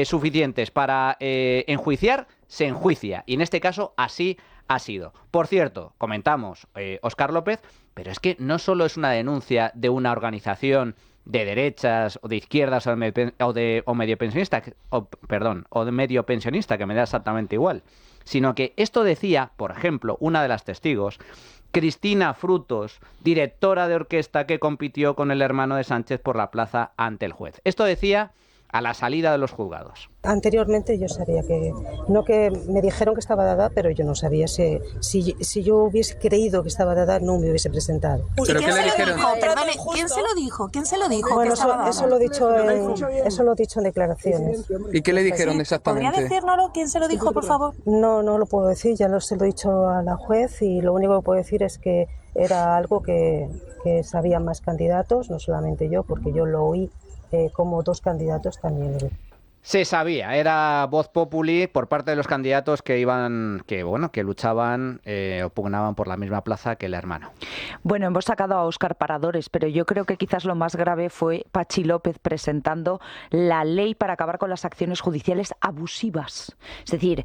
suficientes para enjuiciar, se enjuicia. Y en este caso, así ha sido. Por cierto, comentamos Óscar López, pero es que no solo es una denuncia de una organización de derechas o de izquierdas o de medio pensionista, o de medio pensionista, que me da exactamente igual, sino que esto decía, por ejemplo, una de las testigos, Cristina Frutos, directora de orquesta que compitió con el hermano de Sánchez por la plaza ante el juez. Esto decía a la salida de los juzgados. Anteriormente yo sabía que, no que me dijeron que estaba dada, pero yo no sabía si yo hubiese creído que estaba dada, no me hubiese presentado. ¿Pero qué le dijeron? Perdone, ¿quién se lo dijo? ¿Quién se lo dijo? Bueno, eso lo he dicho en declaraciones. ¿Y qué le dijeron exactamente? ¿Podría decírnoslo? ¿Quién se lo dijo, por favor? No lo puedo decir, ya se lo he dicho a la juez y lo único que puedo decir es que era algo que sabían más candidatos, no solamente yo, porque yo lo oí como dos candidatos también. Se sabía, era voz populi por parte de los candidatos que luchaban o pugnaban por la misma plaza que el hermano. Bueno, hemos sacado a Óscar Paradores, pero yo creo que quizás lo más grave fue Patxi López presentando la ley para acabar con las acciones judiciales abusivas. Es decir,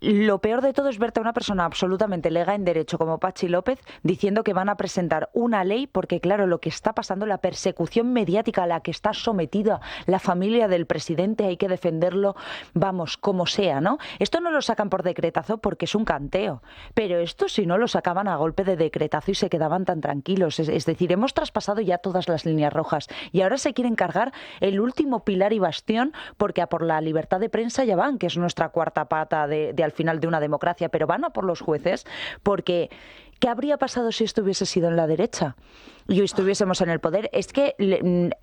lo peor de todo es verte a una persona absolutamente lega en derecho como Patxi López diciendo que van a presentar una ley porque, claro, lo que está pasando, la persecución mediática a la que está sometida la familia del presidente, hay que defenderlo, vamos, como sea, ¿no? Esto no lo sacan por decretazo porque es un canteo, pero esto si no lo sacaban a golpe de decretazo y se quedaban tan tranquilos. Es decir, hemos traspasado ya todas las líneas rojas y ahora se quieren cargar el último pilar y bastión porque a por la libertad de prensa ya van, que es nuestra cuarta pata de al final de una democracia, pero van a por los jueces porque ¿qué habría pasado si esto hubiese sido en la derecha? y estuviésemos en el poder, es que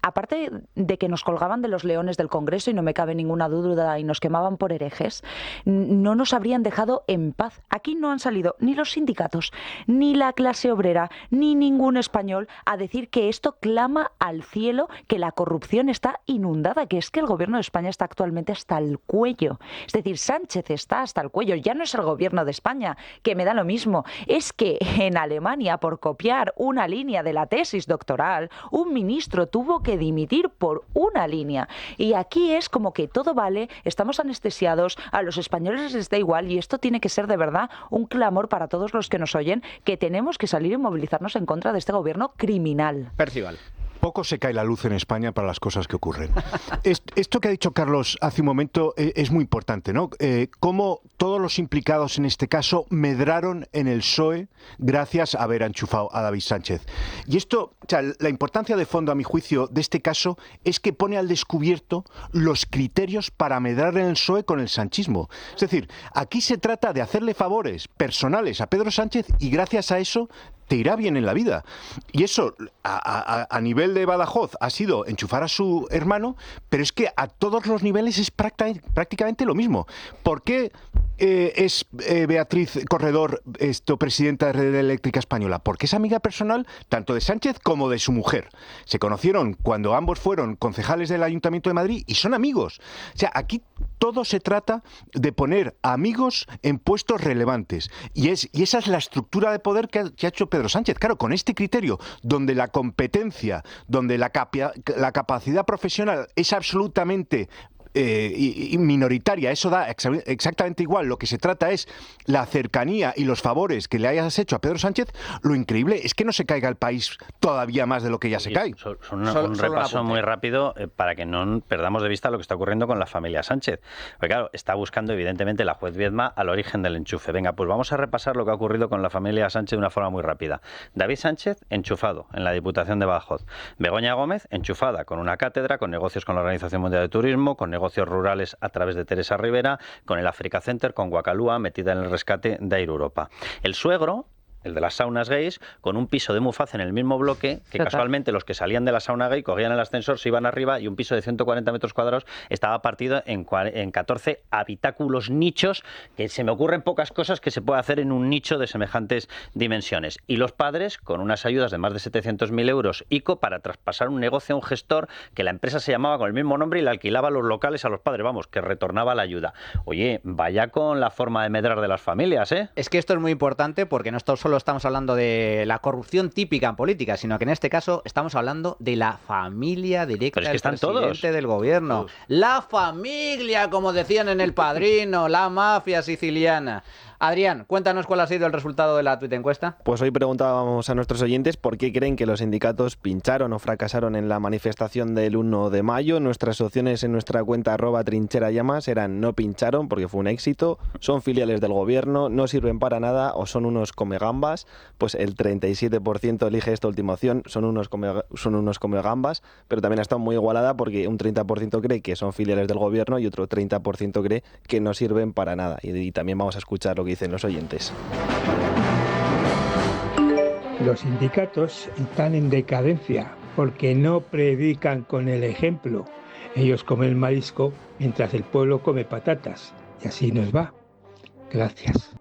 aparte de que nos colgaban de los leones del Congreso, y no me cabe ninguna duda, y nos quemaban por herejes, no nos habrían dejado en paz. Aquí no han salido ni los sindicatos, ni la clase obrera, ni ningún español a decir que esto clama al cielo, que la corrupción está inundada, que es que el gobierno de España está actualmente hasta el cuello. Es decir, Sánchez está hasta el cuello. Ya no es el gobierno de España, que me da lo mismo. Es que en Alemania, por copiar una línea de la tesis doctoral, un ministro tuvo que dimitir por una línea. Y aquí es como que todo vale, estamos anestesiados, a los españoles les da igual, y esto tiene que ser de verdad un clamor para todos los que nos oyen, que tenemos que salir y movilizarnos en contra de este gobierno criminal. Percival. Poco se cae la luz en España para las cosas que ocurren. Esto que ha dicho Carlos hace un momento es muy importante, ¿no? Cómo todos los implicados en este caso medraron en el PSOE gracias a haber enchufado a David Sánchez. Y esto, o sea, la importancia de fondo, a mi juicio, de este caso es que pone al descubierto los criterios para medrar en el PSOE con el sanchismo. Es decir, aquí se trata de hacerle favores personales a Pedro Sánchez y gracias a eso te irá bien en la vida. Y eso, a nivel de Badajoz, ha sido enchufar a su hermano, pero es que a todos los niveles es prácticamente lo mismo. ¿Por qué es Beatriz Corredor presidenta de Red Eléctrica Española? Porque es amiga personal tanto de Sánchez como de su mujer. Se conocieron cuando ambos fueron concejales del Ayuntamiento de Madrid y son amigos. O sea, aquí todo se trata de poner amigos en puestos relevantes. Y esa es la estructura de poder que ha hecho Pedro Sánchez. Claro, con este criterio, donde la competencia, donde la capacidad profesional es absolutamente y minoritaria, eso da exactamente igual. Lo que se trata es la cercanía y los favores que le hayas hecho a Pedro Sánchez. Lo increíble es que no se caiga el país todavía más de lo que ya se cae. Un repaso muy rápido para que no perdamos de vista lo que está ocurriendo con la familia Sánchez. Porque claro, está buscando evidentemente la juez Viedma al origen del enchufe. Venga, pues vamos a repasar lo que ha ocurrido con la familia Sánchez de una forma muy rápida. David Sánchez, enchufado en la Diputación de Badajoz. Begoña Gómez, enchufada con una cátedra, con negocios con la Organización Mundial de Turismo, con negocios rurales a través de Teresa Rivera, con el Africa Center, con Guacalúa, metida en el rescate de Air Europa. El suegro, el de las saunas gays, con un piso de Mufaz en el mismo bloque, que casualmente los que salían de la sauna gay cogían el ascensor, se iban arriba, y un piso de 140 metros cuadrados estaba partido en 14 habitáculos nichos, que se me ocurren pocas cosas que se puede hacer en un nicho de semejantes dimensiones. Y los padres, con unas ayudas de más de 700.000 euros ICO para traspasar un negocio a un gestor que la empresa se llamaba con el mismo nombre y le alquilaba los locales a los padres, vamos, que retornaba la ayuda. Oye, vaya con la forma de medrar de las familias, ¿eh? Es que esto es muy importante porque no solo estamos hablando de la corrupción típica en política, sino que en este caso estamos hablando de la familia directa del presidente del gobierno. La familia, como decían en El Padrino, la mafia siciliana. Adrián, cuéntanos cuál ha sido el resultado de la tuitencuesta. Pues hoy preguntábamos a nuestros oyentes por qué creen que los sindicatos pincharon o fracasaron en la manifestación del 1 de mayo. Nuestras opciones en nuestra cuenta @trincherallamas eran: no pincharon porque fue un éxito, son filiales del gobierno, no sirven para nada o son unos comegambas. Pues el 37% elige esta última opción, son unos comegambas, pero también ha estado muy igualada porque un 30% cree que son filiales del gobierno y otro 30% cree que no sirven para nada. Y también vamos a escuchar lo que dicen los oyentes. Los sindicatos están en decadencia porque no predican con el ejemplo. Ellos comen marisco mientras el pueblo come patatas. Y así nos va. Gracias.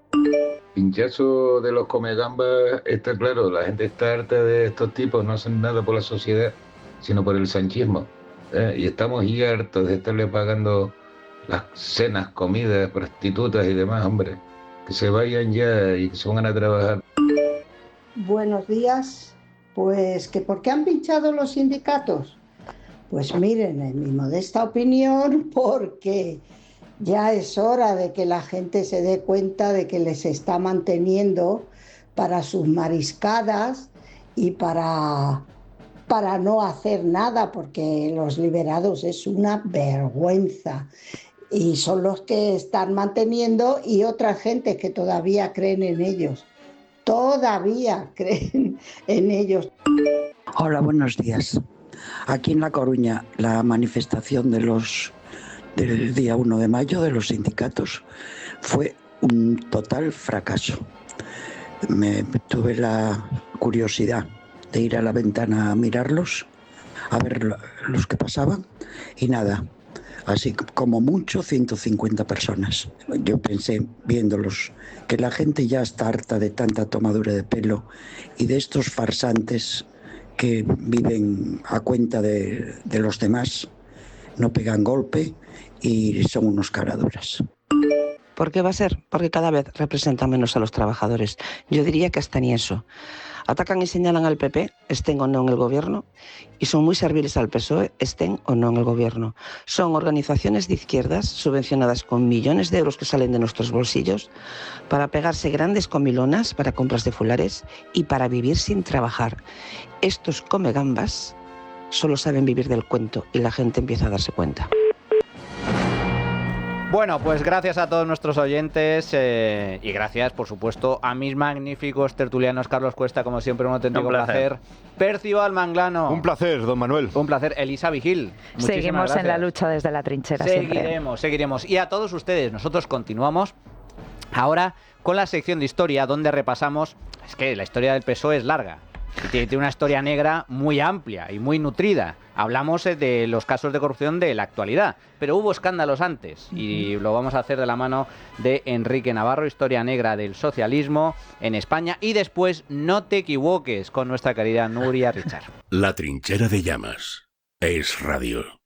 Pinchazo de los comegambas está claro. La gente está harta de estos tipos. No hacen nada por la sociedad, sino por el sanchismo. Y estamos ya hartos de estarle pagando las cenas, comidas, prostitutas y demás, hombre. Que se vayan ya y que se pongan a trabajar. Buenos días. Pues que ¿por qué han pinchado los sindicatos? Pues miren, en mi modesta opinión, porque ya es hora de que la gente se dé cuenta de que les está manteniendo para sus mariscadas y para no hacer nada, porque los liberados es una vergüenza. Y son los que están manteniendo y otra gente que todavía creen en ellos. Todavía creen en ellos. Hola, buenos días. Aquí en La Coruña, la manifestación del día 1 de mayo de los sindicatos fue un total fracaso. Tuve la curiosidad de ir a la ventana a mirarlos, a ver los que pasaban, y nada, así como mucho 150 personas. Yo pensé, viéndolos, que la gente ya está harta de tanta tomadura de pelo y de estos farsantes que viven a cuenta de los demás, no pegan golpe y son unos caraduras. ¿Por qué va a ser? Porque cada vez representan menos a los trabajadores. Yo diría que hasta ni eso. Atacan y señalan al PP, estén o no en el gobierno, y son muy serviles al PSOE, estén o no en el gobierno. Son organizaciones de izquierdas subvencionadas con millones de euros que salen de nuestros bolsillos para pegarse grandes comilonas para compras de fulares y para vivir sin trabajar. Estos comegambas solo saben vivir del cuento y la gente empieza a darse cuenta. Bueno, pues gracias a todos nuestros oyentes y gracias, por supuesto, a mis magníficos tertulianos. Carlos Cuesta, como siempre, un auténtico placer. Percival Manglano. Un placer, don Manuel. Un placer. Elisa Vigil. Seguimos gracias. En la lucha desde la trinchera. Seguiremos. Y a todos ustedes, nosotros continuamos ahora con la sección de historia, donde repasamos... Es que la historia del PSOE es larga. Y tiene una historia negra muy amplia y muy nutrida. Hablamos de los casos de corrupción de la actualidad, pero hubo escándalos antes y lo vamos a hacer de la mano de Enrique Navarro, historia negra del socialismo en España, y después No te equivoques con nuestra querida Nuria Richard. La trinchera de llamas es radio.